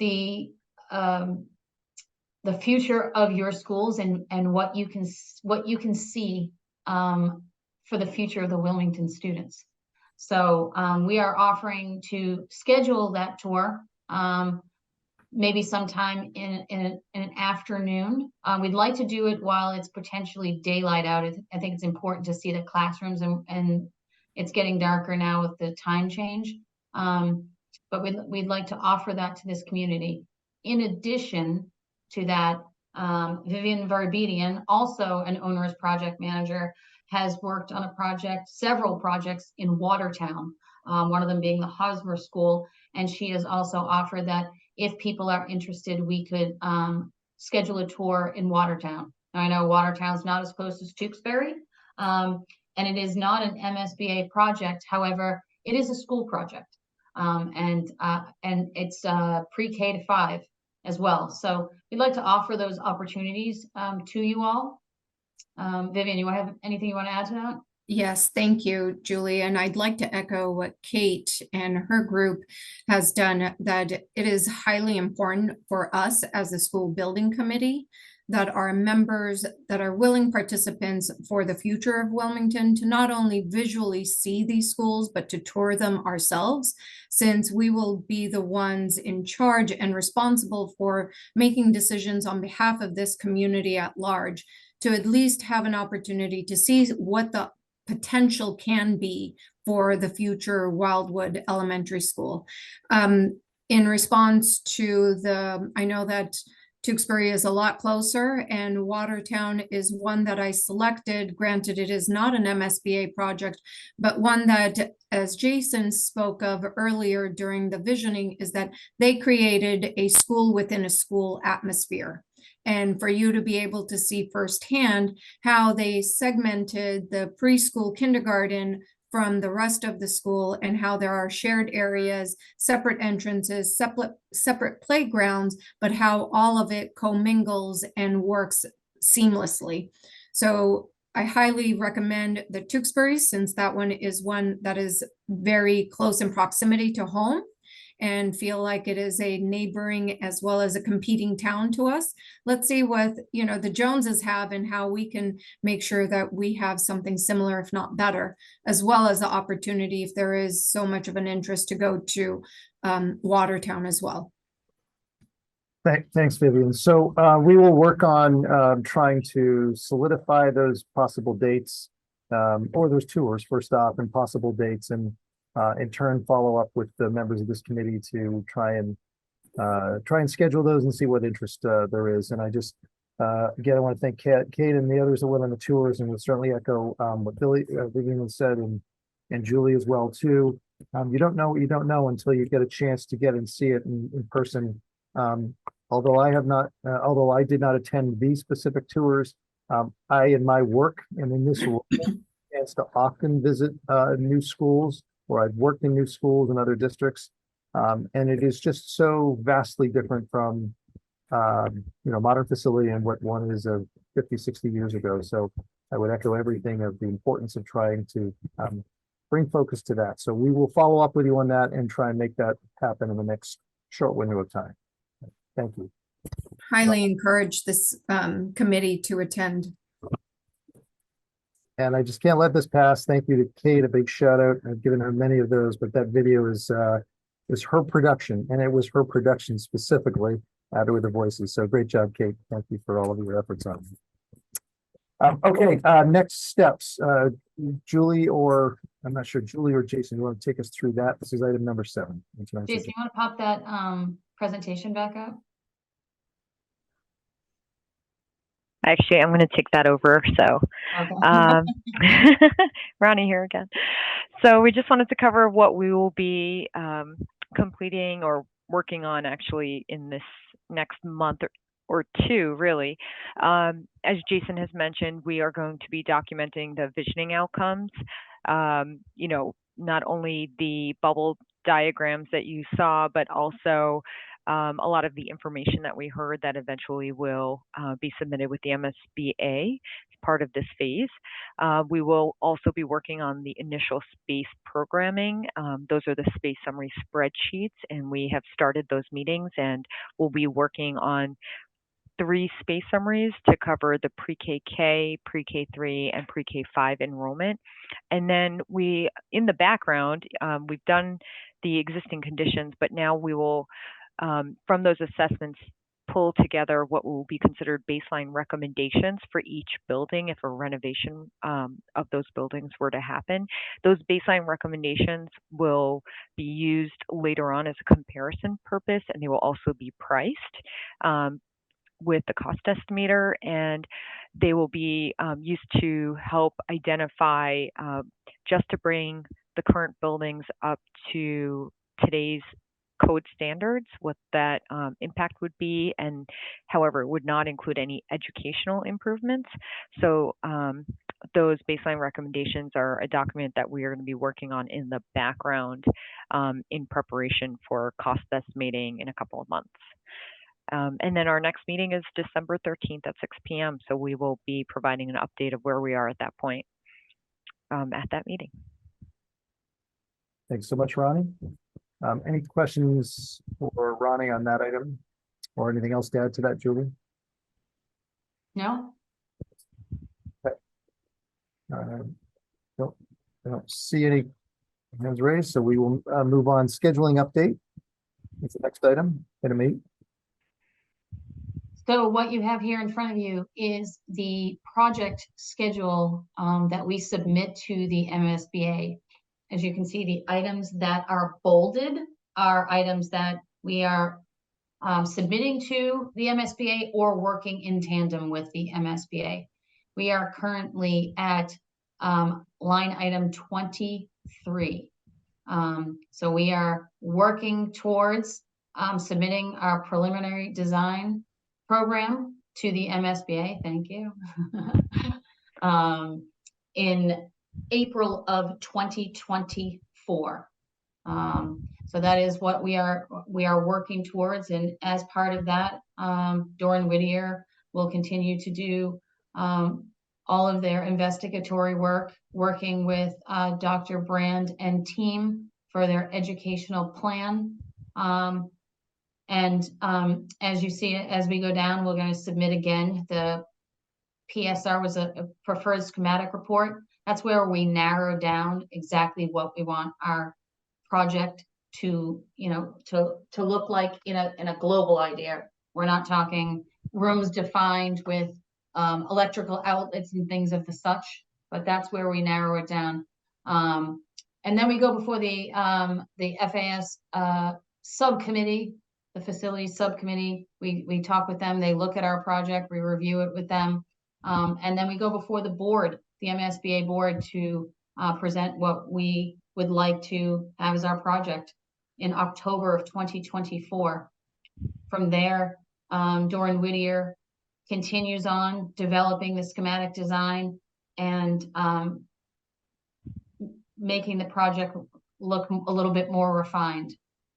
the future of your schools and what you can see for the future of the Wilmington students. So we are offering to schedule that tour maybe sometime in an afternoon. We'd like to do it while it's potentially daylight out. I think it's important to see the classrooms, and it's getting darker now with the time change. But we'd like to offer that to this community. In addition to that, Vivian Verbedian, also an onerous project manager, has worked on several projects in Watertown, one of them being the Hosmer School, and she has also offered that if people are interested, we could schedule a tour in Watertown. Now, I know Watertown's not as close as Tewksbury, and it is not an MSBA project. However, it is a school project, and it's pre-K to 5 as well. So we'd like to offer those opportunities to you all. Vivian, you have anything you want to add to that? Yes, thank you, Julie. And I'd like to echo what Kate and her group has done, that it is highly important for us as a school building committee that our members that are willing participants for the future of Wilmington to not only visually see these schools, but to tour them ourselves, since we will be the ones in charge and responsible for making decisions on behalf of this community at large, to at least have an opportunity to see what the potential can be for the future Wildwood Elementary School. In response to I know that Tewksbury is a lot closer, and Watertown is one that I selected. Granted, it is not an MSBA project, but one that, as Jason spoke of earlier during the visioning, is that they created a school within a school atmosphere. And for you to be able to see firsthand how they segmented the preschool kindergarten from the rest of the school, and how there are shared areas, separate entrances, separate playgrounds, but how all of it commingles and works seamlessly. So I highly recommend the Tewksbury, since that one is one that is very close in proximity to home, and feel like it is a neighboring as well as a competing town to us. Let's see what, the Joneses have, and how we can make sure that we have something similar, if not better, as well as the opportunity, if there is so much of an interest, to go to Watertown as well. Thanks, Vivian. So we will work on trying to solidify those possible dates, or those tours first off, and possible dates, and in turn follow up with the members of this committee to try and schedule those and see what interest there is. And I just again, I want to thank Kate and the others that went on the tours, and we'll certainly echo what Vivian has said, and Julie as well too. You don't know what you don't know until you get a chance to get and see it in person. Although I did not attend these specific tours, I, in my work and in this role, chance to often visit new schools, or I've worked in new schools in other districts. And it is just so vastly different from, modern facility and what one is of 50, 60 years ago. So I would echo everything of the importance of trying to bring focus to that. So we will follow up with you on that and try and make that happen in the next short window of time. Thank you. Highly encourage this committee to attend. And I just can't let this pass. Thank you to Kate, a big shout out. I've given her many of those, but that video is was her production, and it was her production specifically, with the voices. So great job, Kate. Thank you for all of your efforts on it. Okay, next steps. Julie, or I'm not sure, Julie or Jason, you want to take us through that? This is item number 7. Jason, you want to pop that presentation back up? Actually, I'm going to take that over. So, Okay. Ronnie here again. So we just wanted to cover what we will be completing or working on actually in this next month or two, really. As Jason has mentioned, we are going to be documenting the visioning outcomes. You know, not only the bubble diagrams that you saw, but also a lot of the information that we heard that eventually will be submitted with the MSBA as part of this phase. We will also be working on the initial space programming. Those are the space summary spreadsheets, and we have started those meetings, and we'll be working on 3 space summaries to cover the pre-K, pre-K3, and pre-K5 enrollment. And then we, in the background, we've done the existing conditions, but now we will, from those assessments, pull together what will be considered baseline recommendations for each building if a renovation of those buildings were to happen. Those baseline recommendations will be used later on as a comparison purpose, and they will also be priced with the cost estimator, and they will be used to help identify just to bring the current buildings up to today's code standards, what that impact would be, and however, it would not include any educational improvements. So those baseline recommendations are a document that we are going to be working on in the background in preparation for cost estimating in a couple of months. And then our next meeting is December 13th at 6 p.m. So we will be providing an update of where we are at that point at that meeting. Thanks so much, Ronnie. Any questions for Ronnie on that item, or anything else to add to that, Julie? No? Okay. I don't see any hands raised, so we will move on. Scheduling update. That's the next item, item 8. So what you have here in front of you is the project schedule that we submit to the MSBA. As you can see, the items that are bolded are items that we are submitting to the MSBA or working in tandem with the MSBA. We are currently at line item 23. So we are working towards submitting our preliminary design program to the MSBA. Thank you. In April of 2024. So that is what we are working towards, and as part of that, Doran Whittier will continue to do all of their investigatory work, working with Dr. Brand and team for their educational plan. And as you see it, as we go down, we're going to submit again. The PSR was a preferred schematic report. That's where we narrow down exactly what we want our project to, to look like in a global idea. We're not talking rooms defined with electrical outlets and things of the such, but that's where we narrow it down. And then we go before the FAS subcommittee, the facilities subcommittee. We talk with them. They look at our project. We review it with them. And then we go before the board, the MSBA board, to present what we would like to have as our project in October of 2024. From there, Doran Whittier continues on developing the schematic design and making the project look a little bit more refined.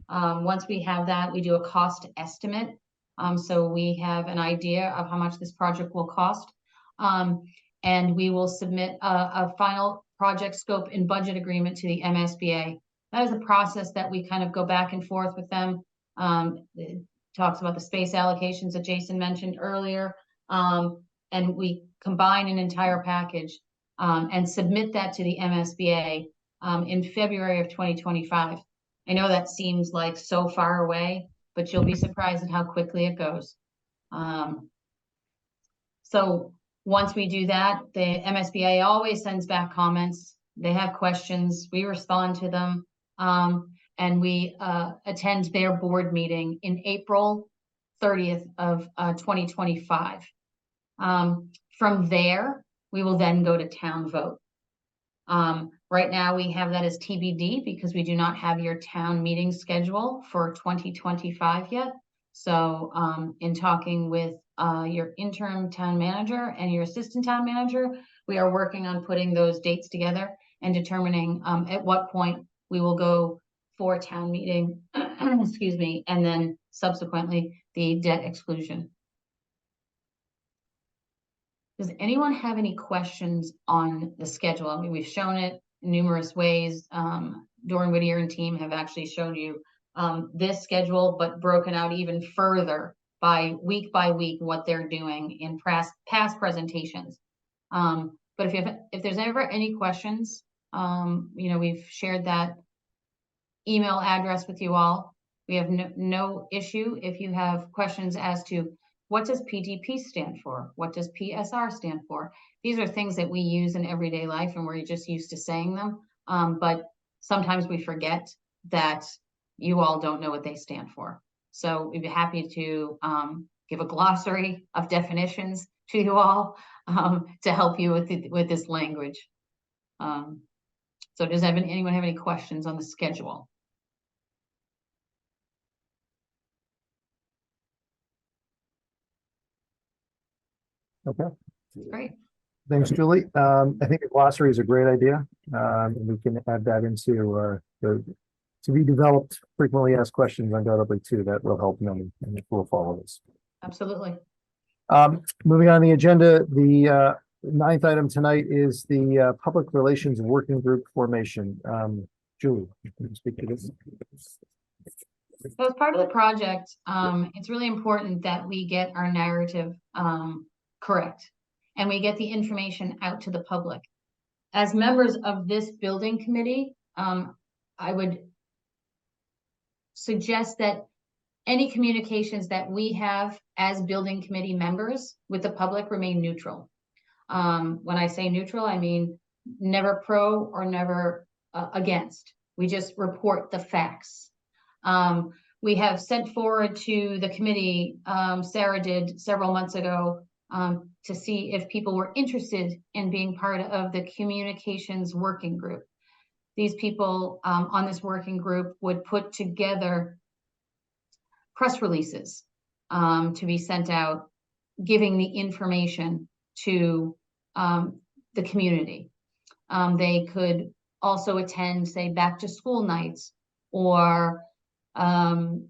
Once we have that, we do a cost estimate. So we have an idea of how much this project will cost. And we will submit a final project scope and budget agreement to the MSBA. That is a process that we kind of go back and forth with them. It talks about the space allocations that Jason mentioned earlier. And we combine an entire package and submit that to the MSBA in February of 2025. I know that seems like so far away, but you'll be surprised at how quickly it goes. So once we do that, the MSBA always sends back comments. They have questions, we respond to them, and we attend their board meeting in April 30th of 2025. From there, we will then go to town vote. Right now, we have that as TBD because we do not have your town meeting schedule for 2025 yet. So in talking with your interim town manager and your assistant town manager, we are working on putting those dates together and determining at what point we will go for town meeting, excuse me, and then subsequently the debt exclusion. Does anyone have any questions on the schedule? I mean, we've shown it in numerous ways. Doran Whittier and team have actually shown you this schedule, but broken out even further by week what they're doing in past presentations. But if there's ever any questions, we've shared that email address with you all. We have no issue if you have questions as to what does PDP stand for? What does PSR stand for? These are things that we use in everyday life and we're just used to saying them. But sometimes we forget that you all don't know what they stand for. So we'd be happy to give a glossary of definitions to you all to help you with this language. So does anyone have any questions on the schedule? Okay. Great. Thanks, Julie. I think a glossary is a great idea. We can add that into the to be developed frequently asked questions undoubtedly too. That will help them and we'll follow this. Absolutely. Moving on the agenda, the ninth item tonight is the public relations working group formation. Julie, can you speak to this? So as part of the project, it's really important that we get our narrative correct and we get the information out to the public. As members of this building committee, I would suggest that any communications that we have as building committee members with the public remain neutral. When I say neutral, I mean never pro or never against. We just report the facts. We have sent forward to the committee, Sarah did several months ago, to see if people were interested in being part of the communications working group. These people on this working group would put together press releases to be sent out, giving the information to the community. They could also attend, say, back to school nights or town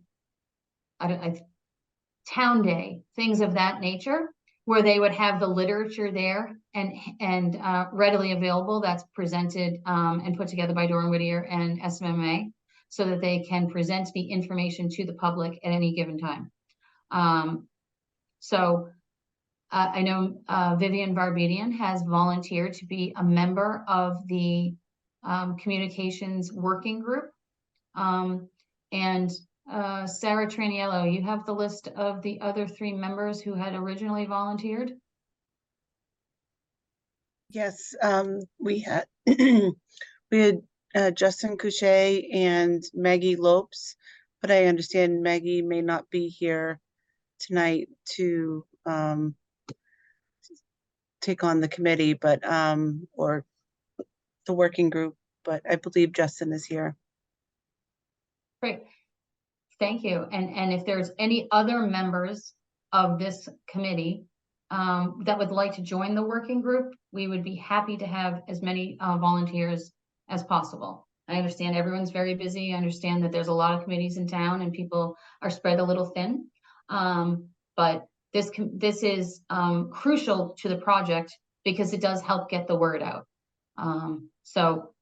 day, things of that nature, where they would have the literature there and readily available that's presented and put together by Doran Whittier and SMMA, so that they can present the information to the public at any given time. I know Vivian Barbedian has volunteered to be a member of the communications working group. Sarah Traniello, you have the list of the other 3 members who had originally volunteered? Yes, we had we had Justin Couchet and Maggie Lopes, but I understand Maggie may not be here tonight to take on the committee, but or the working group, but I believe Justin is here. Great. Thank you. And if there's any other members of this committee that would like to join the working group, we would be happy to have as many volunteers as possible. I understand everyone's very busy. I understand that there's a lot of committees in town and people are spread a little thin. But this is crucial to the project because it does help get the word out. So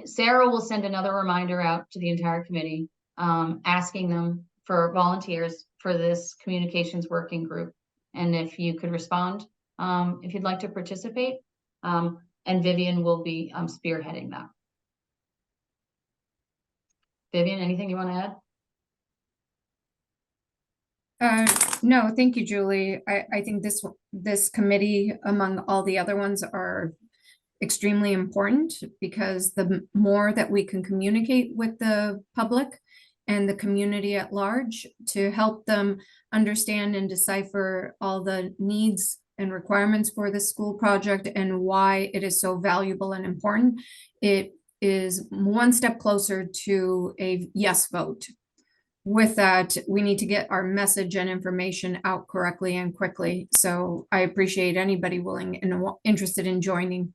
Sarah will send another reminder out to the entire committee, asking them for volunteers for this communications working group. And if you could respond, if you'd like to participate, and Vivian will be spearheading that. Vivian, anything you want to add? No, thank you, Julie. I think this committee, among all the other ones, are extremely important because the more that we can communicate with the public and the community at large to help them understand and decipher all the needs and requirements for the school project and why it is so valuable and important, it is one step closer to a yes vote. With that, we need to get our message and information out correctly and quickly. So I appreciate anybody willing and interested in joining.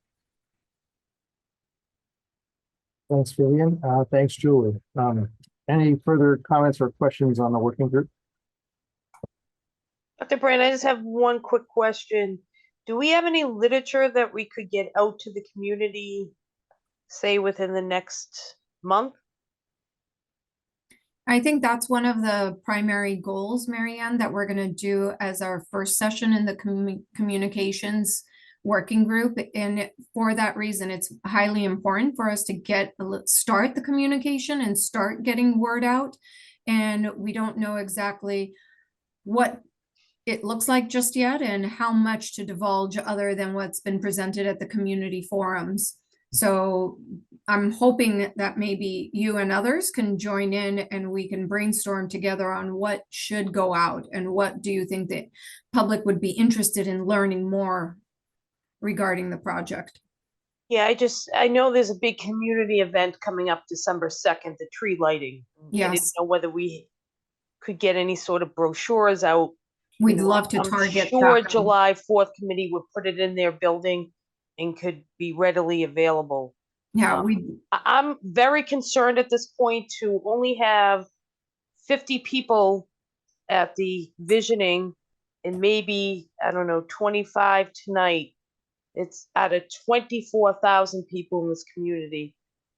Thanks, Vivian. Thanks, Julie. Any further comments or questions on the working group? Dr. Brand, I just have one quick question. Do we have any literature that we could get out to the community, say within the next month? I think that's one of the primary goals, Marianne, that we're going to do as our first session in the communications working group. And for that reason, it's highly important for us to start the communication and start getting word out. And we don't know exactly what it looks like just yet and how much to divulge other than what's been presented at the community forums. So I'm hoping that maybe you and others can join in and we can brainstorm together on what should go out and what do you think the public would be interested in learning more regarding the project. Yeah, I know there's a big community event coming up December 2nd, the tree lighting. Yes. I didn't know whether we could get any sort of brochures out. We'd love to target I'm sure that. July 4th committee would put it in their building and could be readily available. Yeah, I'm very concerned at this point to only have 50 people at the visioning and maybe, I don't know, 25 tonight. It's out of 24,000 people in this community.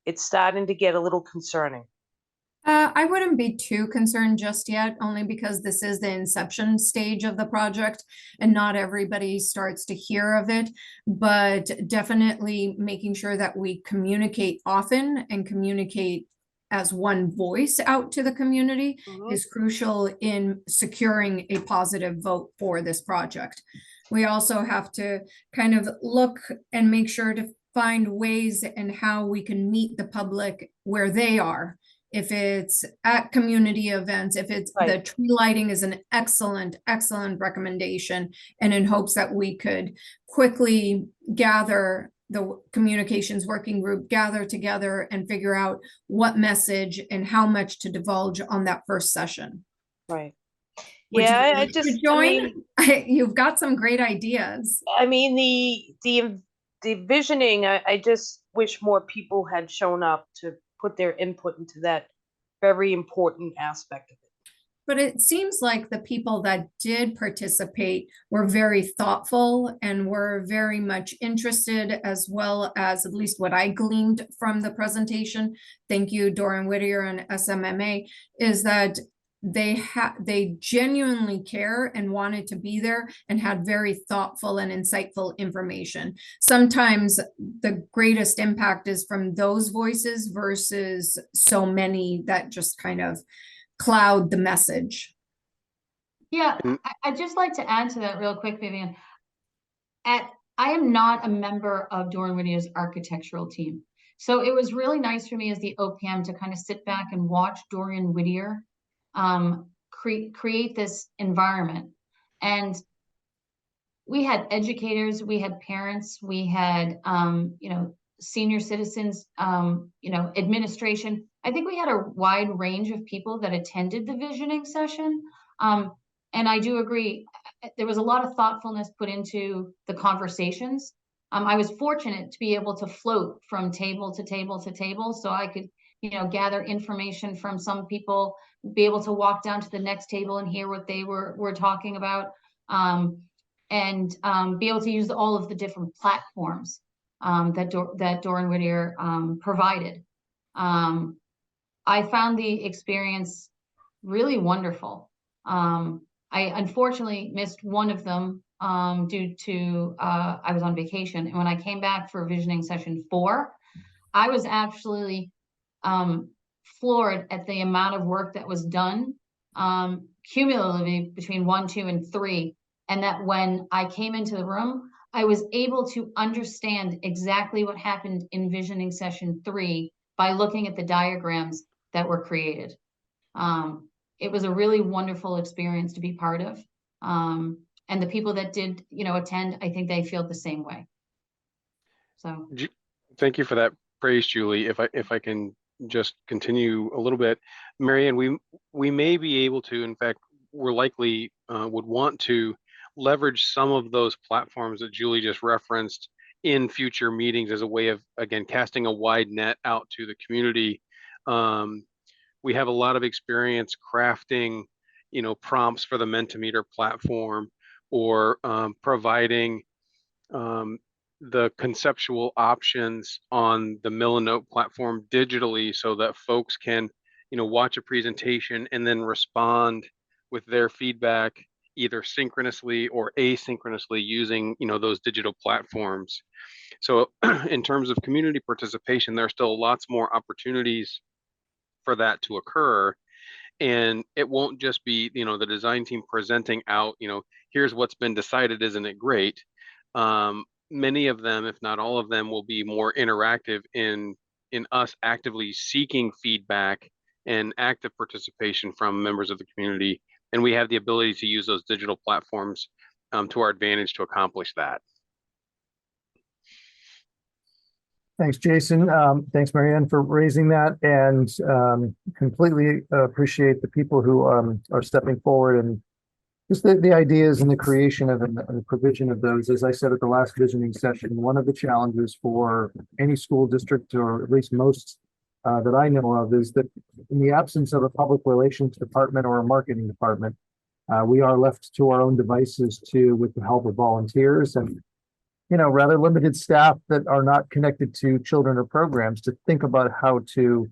It's starting to get a little concerning. I wouldn't be too concerned just yet, only because this is the inception stage of the project and not everybody starts to hear of it, but definitely making sure that we communicate often and communicate as one voice out to the community is crucial in securing a positive vote for this project. We also have to kind of look and make sure to find ways and how we can meet the public where they are. If it's at community events, if it's the tree lighting is an excellent recommendation, and in hopes that we could quickly gather the communications working group, gather together and figure out what message and how much to divulge on that first session. Right. Would Yeah, you I like to just join? You've got some great ideas. I mean, the visioning, I just wish more people had shown up to put their input into that very important aspect of it. But it seems like the people that did participate were very thoughtful and were very much interested, as well as at least what I gleaned from the presentation. Thank you, Doran Whittier and SMMA, is that they genuinely care and wanted to be there and had very thoughtful and insightful information. Sometimes the greatest impact is from those voices versus so many that just kind of cloud the message. Yeah, I'd just like to add to that real quick, Vivian. I am not a member of Doran Whittier's architectural team. So it was really nice for me as the OPM to kind of sit back and watch Doran Whittier create this environment. And we had educators, we had parents, we had, senior citizens, administration. I think we had a wide range of people that attended the visioning session. And I do agree, there was a lot of thoughtfulness put into the conversations. I was fortunate to be able to float from table to table to table, so I could, gather information from some people, be able to walk down to the next table and hear what they were talking about, and be able to use all of the different platforms that Doran Whittier provided. I found the experience really wonderful. I unfortunately missed one of them due to I was on vacation, and when I came back for visioning session 4, I was actually floored at the amount of work that was done, cumulatively between 1, 2, and 3. And that when I came into the room, I was able to understand exactly what happened in visioning session 3 by looking at the diagrams that were created. It was a really wonderful experience to be part of. And the people that did, attend, I think they feel the same way. So Thank you for that praise, Julie. If I can just continue a little bit, Marianne, we may be able to, in fact, we're likely would want to leverage some of those platforms that Julie just referenced in future meetings as a way of, again, casting a wide net out to the community. We have a lot of experience crafting, prompts for the Mentimeter platform, or providing the conceptual options on the Millinote platform digitally, so that folks can, watch a presentation and then respond with their feedback, either synchronously or asynchronously, using, those digital platforms. So in terms of community participation, there are still lots more opportunities for that to occur. And it won't just be, the design team presenting out, here's what's been decided, isn't it great? Many of them, if not all of them, will be more interactive in us actively seeking feedback and active participation from members of the community. And we have the ability to use those digital platforms to our advantage to accomplish that. Thanks, Jason. Thanks, Marianne, for raising that, and completely appreciate the people who are stepping forward and just the ideas and the creation of and the provision of those. As I said at the last visioning session, one of the challenges for any school district, or at least most that I know of, is that in the absence of a public relations department or a marketing department, we are left to our own devices with the help of volunteers and rather limited staff that are not connected to children or programs, to think about how to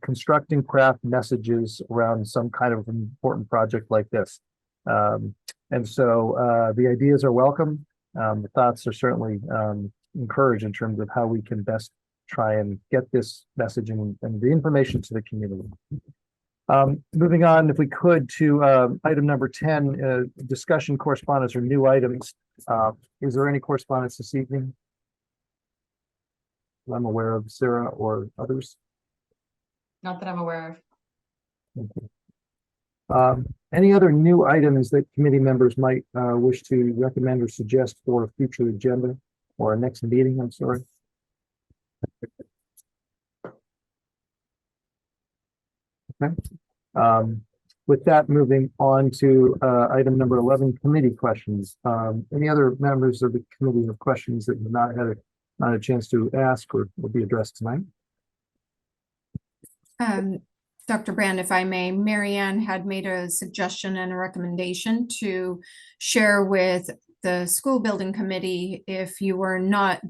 construct and craft messages around some kind of important project like this. And so the ideas are welcome. The thoughts are certainly encouraged in terms of how we can best try and get this messaging and the information to the community. Moving on, if we could, to item number 10, discussion, correspondence, or new items. Is there any correspondence this evening I'm aware of, Sarah, or others? not that I'm aware of. Thank you. Any other new items that committee members might wish to recommend or suggest for a future agenda or a next meeting? I'm sorry. Okay. With that, moving on to item number 11, committee questions. Any other members of the committee have questions that have not had a chance to ask or will be addressed tonight? Dr. Brand, if I may, Marianne had made a suggestion and a recommendation to share with the school building committee, if you were not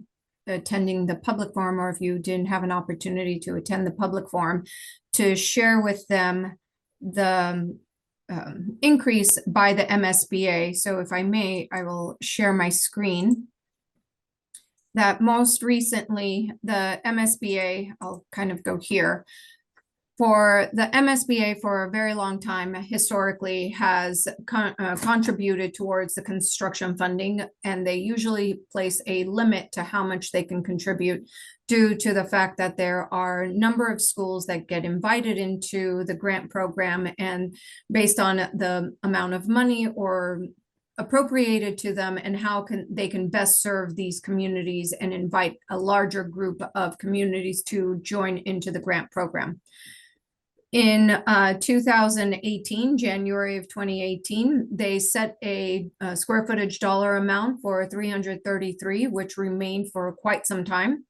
attending the public forum, or if you didn't have an opportunity to attend the public forum, to share with them the increase by the MSBA. So if I may, I will share my screen. That most recently, the MSBA, I'll kind of go here. For the MSBA, for a very long time, historically has contributed towards the construction funding, and they usually place a limit to how much they can contribute, due to the fact that there are a number of schools that get invited into the grant program, and based on the amount of money or appropriated to them and how they can best serve these communities and invite a larger group of communities to join into the grant program. In 2018, January of 2018, they set a square footage dollar amount for 333, which remained for quite some time.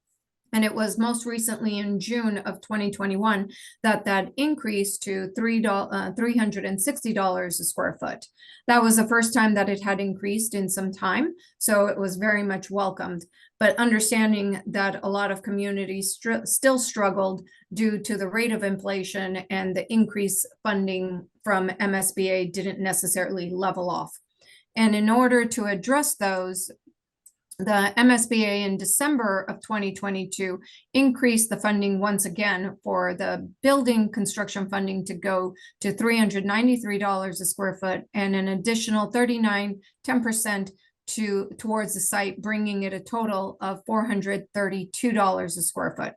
And it was most recently in June of 2021 that increased to $360 a square foot. That was the first time that it had increased in some time, so it was very much welcomed. But understanding that a lot of communities still struggled due to the rate of inflation, and the increased funding from MSBA didn't necessarily level off. And in order to address those, the MSBA in December of 2022 increased the funding once again for the building construction funding to go to $393 a square foot and an additional 10% towards the site, bringing it a total of $432 a square foot.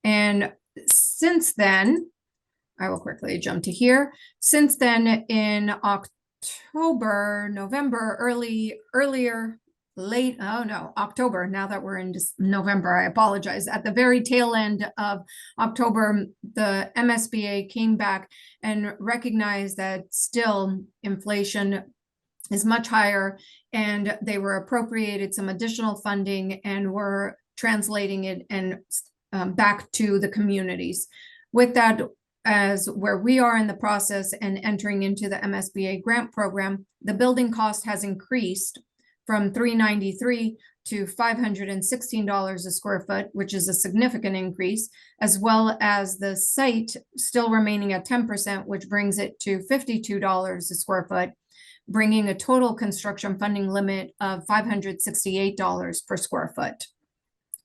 And since then, I will quickly jump to here. Since then, in October, November, October, now that we're in November, I apologize. At the very tail end of October, the MSBA came back and recognized that still inflation is much higher, and they were appropriated some additional funding and were translating it and back to the communities. With that, as where we are in the process and entering into the MSBA grant program, the building cost has increased from $393 to $516 a square foot, which is a significant increase, as well as the site still remaining at 10%, which brings it to $52 a square foot, bringing a total construction funding limit of $568 per square foot.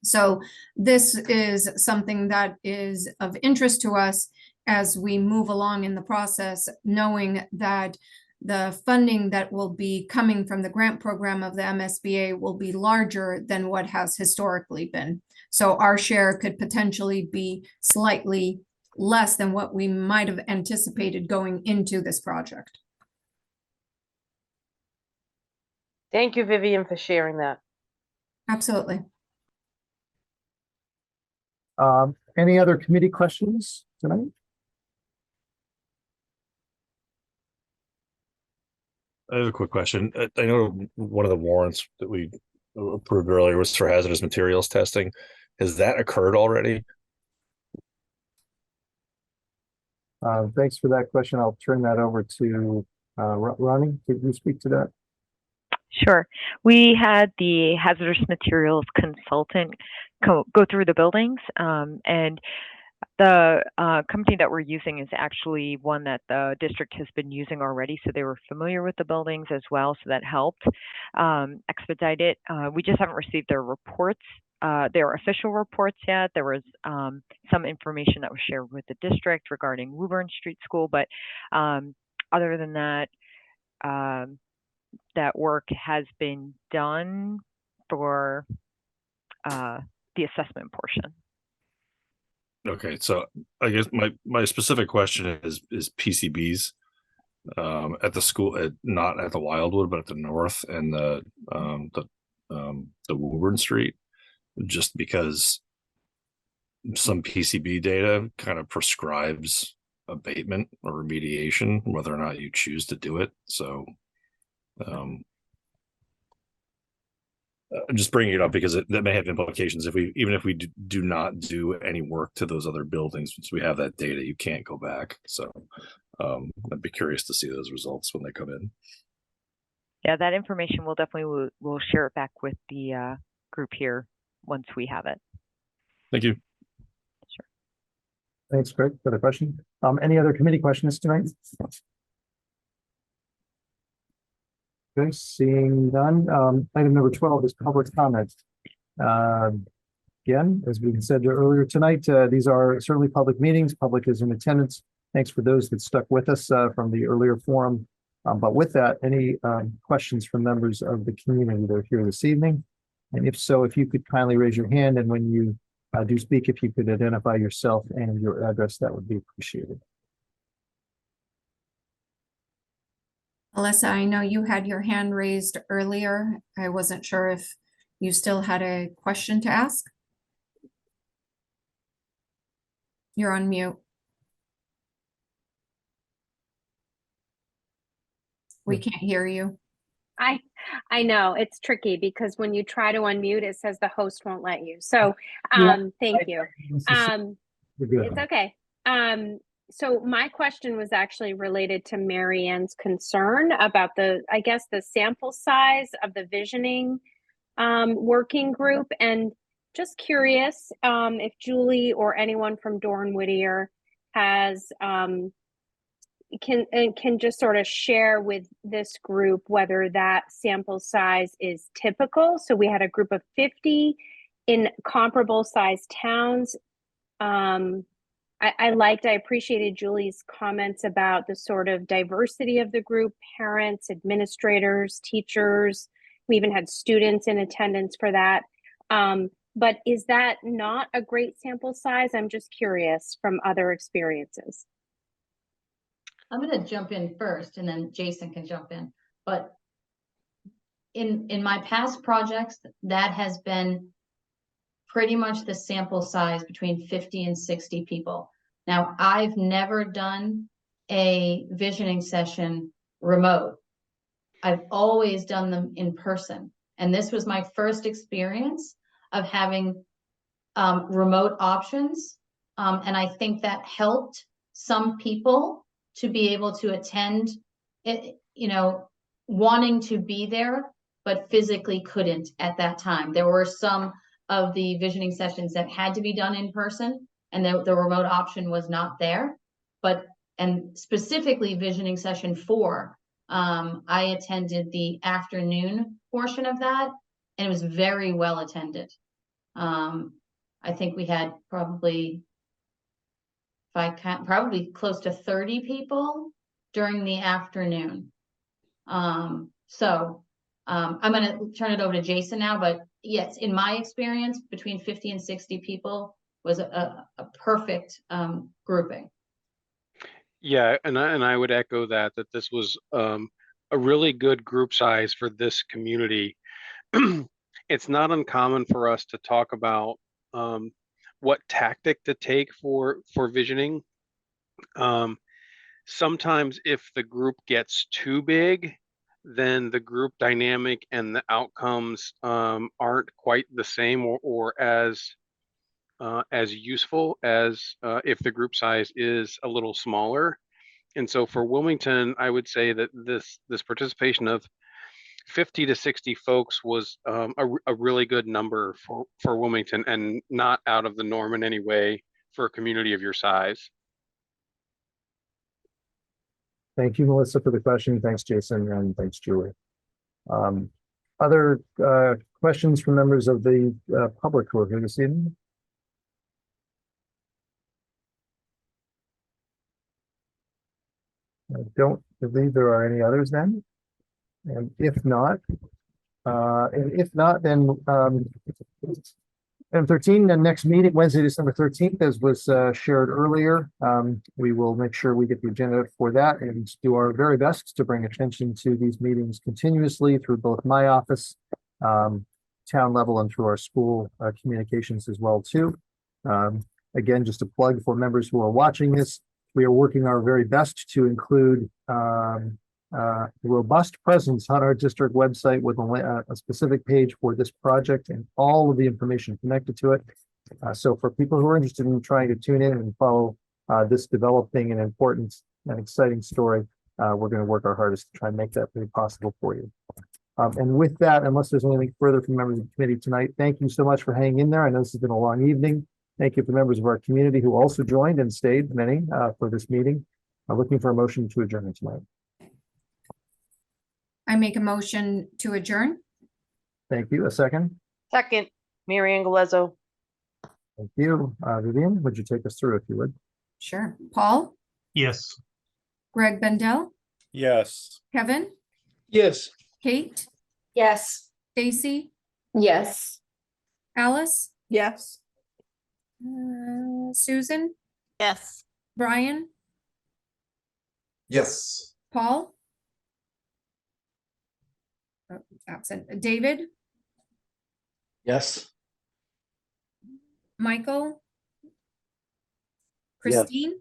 So this is something that is of interest to us as we move along in the process, knowing that the funding that will be coming from the grant program of the MSBA will be larger than what has historically been. So our share could potentially be slightly less than what we might have anticipated going into this project. Thank you, Vivian, for sharing that. Absolutely. Any other committee questions tonight? I have a quick question. I know one of the warrants that we approved earlier was for hazardous materials testing. Has that occurred already? Thanks for that question. I'll turn that over to Ronnie. Could you speak to that? Sure. We had the hazardous materials consultant go through the buildings, and the company that we're using is actually one that the district has been using already, so they were familiar with the buildings as well, so that helped expedite it. We just haven't received their reports, their official reports yet. There was some information that was shared with the district regarding Woburn Street School, but other than that, that work has been done for the assessment portion. Okay, so I guess my specific question is PCBs at the school, not at the Wildwood, but at the north and the Woburn Street, just because some PCB data kind of prescribes abatement or remediation, whether or not you choose to do it. So I'm just bringing it up because that may have implications even if we do not do any work to those other buildings. Once we have that data, you can't go back. So I'd be curious to see those results when they come in. Yeah, that information we'll share it back with the group here once we have it. Thank you. Sure. Thanks, Greg, for the question. Any other committee questions tonight? Okay, seeing none. Item number 12 is public comment. Again, as we said earlier tonight, these are certainly public meetings. Public is in attendance. Thanks for those that stuck with us from the earlier forum. But with that, any questions from members of the community that are here this evening? And if so, if you could kindly raise your hand, and when you do speak, if you could identify yourself and your address, that would be appreciated. Alyssa, I know you had your hand raised earlier. I wasn't sure if you still had a question to ask. You're on mute. We can't hear you. I know it's tricky because when you try to unmute, it says the host won't let you. So thank you. It's okay. So my question was actually related to Mary Ann's concern about the sample size of the visioning working group, and just curious if Julie or anyone from Dorn Whittier has can just sort of share with this group whether that sample size is typical. So we had a group of 50 in comparable sized towns. I appreciated Julie's comments about the sort of diversity of the group, parents, administrators, teachers. We even had students in attendance for that. But is that not a great sample size? I'm just curious from other experiences. I'm going to jump in first and then Jason can jump in. But in my past projects, that has been pretty much the sample size between 50 and 60 people. Now, I've never done a visioning session remote. I've always done them in person. And this was my first experience of having remote options. And I think that helped some people to be able to attend it, wanting to be there, but physically couldn't at that time. There were some of the visioning sessions that had to be done in person and the remote option was not there. And specifically visioning session 4, I attended the afternoon portion of that and it was very well attended. I think we had probably close to 30 people during the afternoon. I'm going to turn it over to Jason now, but yes, in my experience, between 50 and 60 people was a perfect grouping. Yeah, and I would echo that this was a really good group size for this community. It's not uncommon for us to talk about what tactic to take for visioning. Sometimes if the group gets too big, then the group dynamic and the outcomes aren't quite the same or as useful as if the group size is a little smaller. And so for Wilmington, I would say that this participation of 50 to 60 folks was a really good number for Wilmington and not out of the norm in any way for a community of your size. Thank you, Melissa, for the question. Thanks, Jason, and thanks, Julie. Other questions from members of the public who are here this evening? I don't believe there are any others then. And if not, then item 13, the next meeting, Wednesday, December 13th, as was shared earlier. We will make sure we get the agenda for that and do our very best to bring attention to these meetings continuously through both my office, town level, and through our school communications as well too. Again, just a plug for members who are watching this. We are working our very best to include robust presence on our district website with a specific page for this project and all of the information connected to it. So for people who are interested in trying to tune in and follow this developing and important and exciting story, we're going to work our hardest to try and make that really possible for you. And with that, unless there's anything further from members of the committee tonight, thank you so much for hanging in there. I know this has been a long evening. Thank you for members of our community who also joined and stayed, many, for this meeting. I'm looking for a motion to adjourn tonight. I make a motion to adjourn. Thank you. A second? Second, Mary Ann Galezo. Thank you. Vivian, would you take us through if you would? Sure. Paul? Yes. Greg Bendel? Yes. Kevin? Yes. Kate? Yes. Stacy? Yes. Alice? Yes. Susan? Yes. Brian? Yes. Paul? Oh, absent. David? Yes. Michael? Yes. Christine?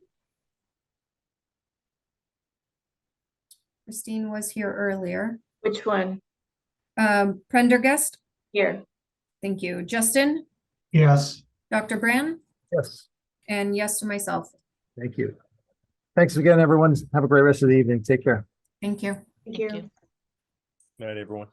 Christine was here earlier. Which one? Prendergast? Here. Thank you. Justin? Yes. Dr. Brand? Yes. And yes to myself. Thank you. Thanks again, everyone. Have a great rest of the evening. Take care. Thank you. Thank you. Night, everyone.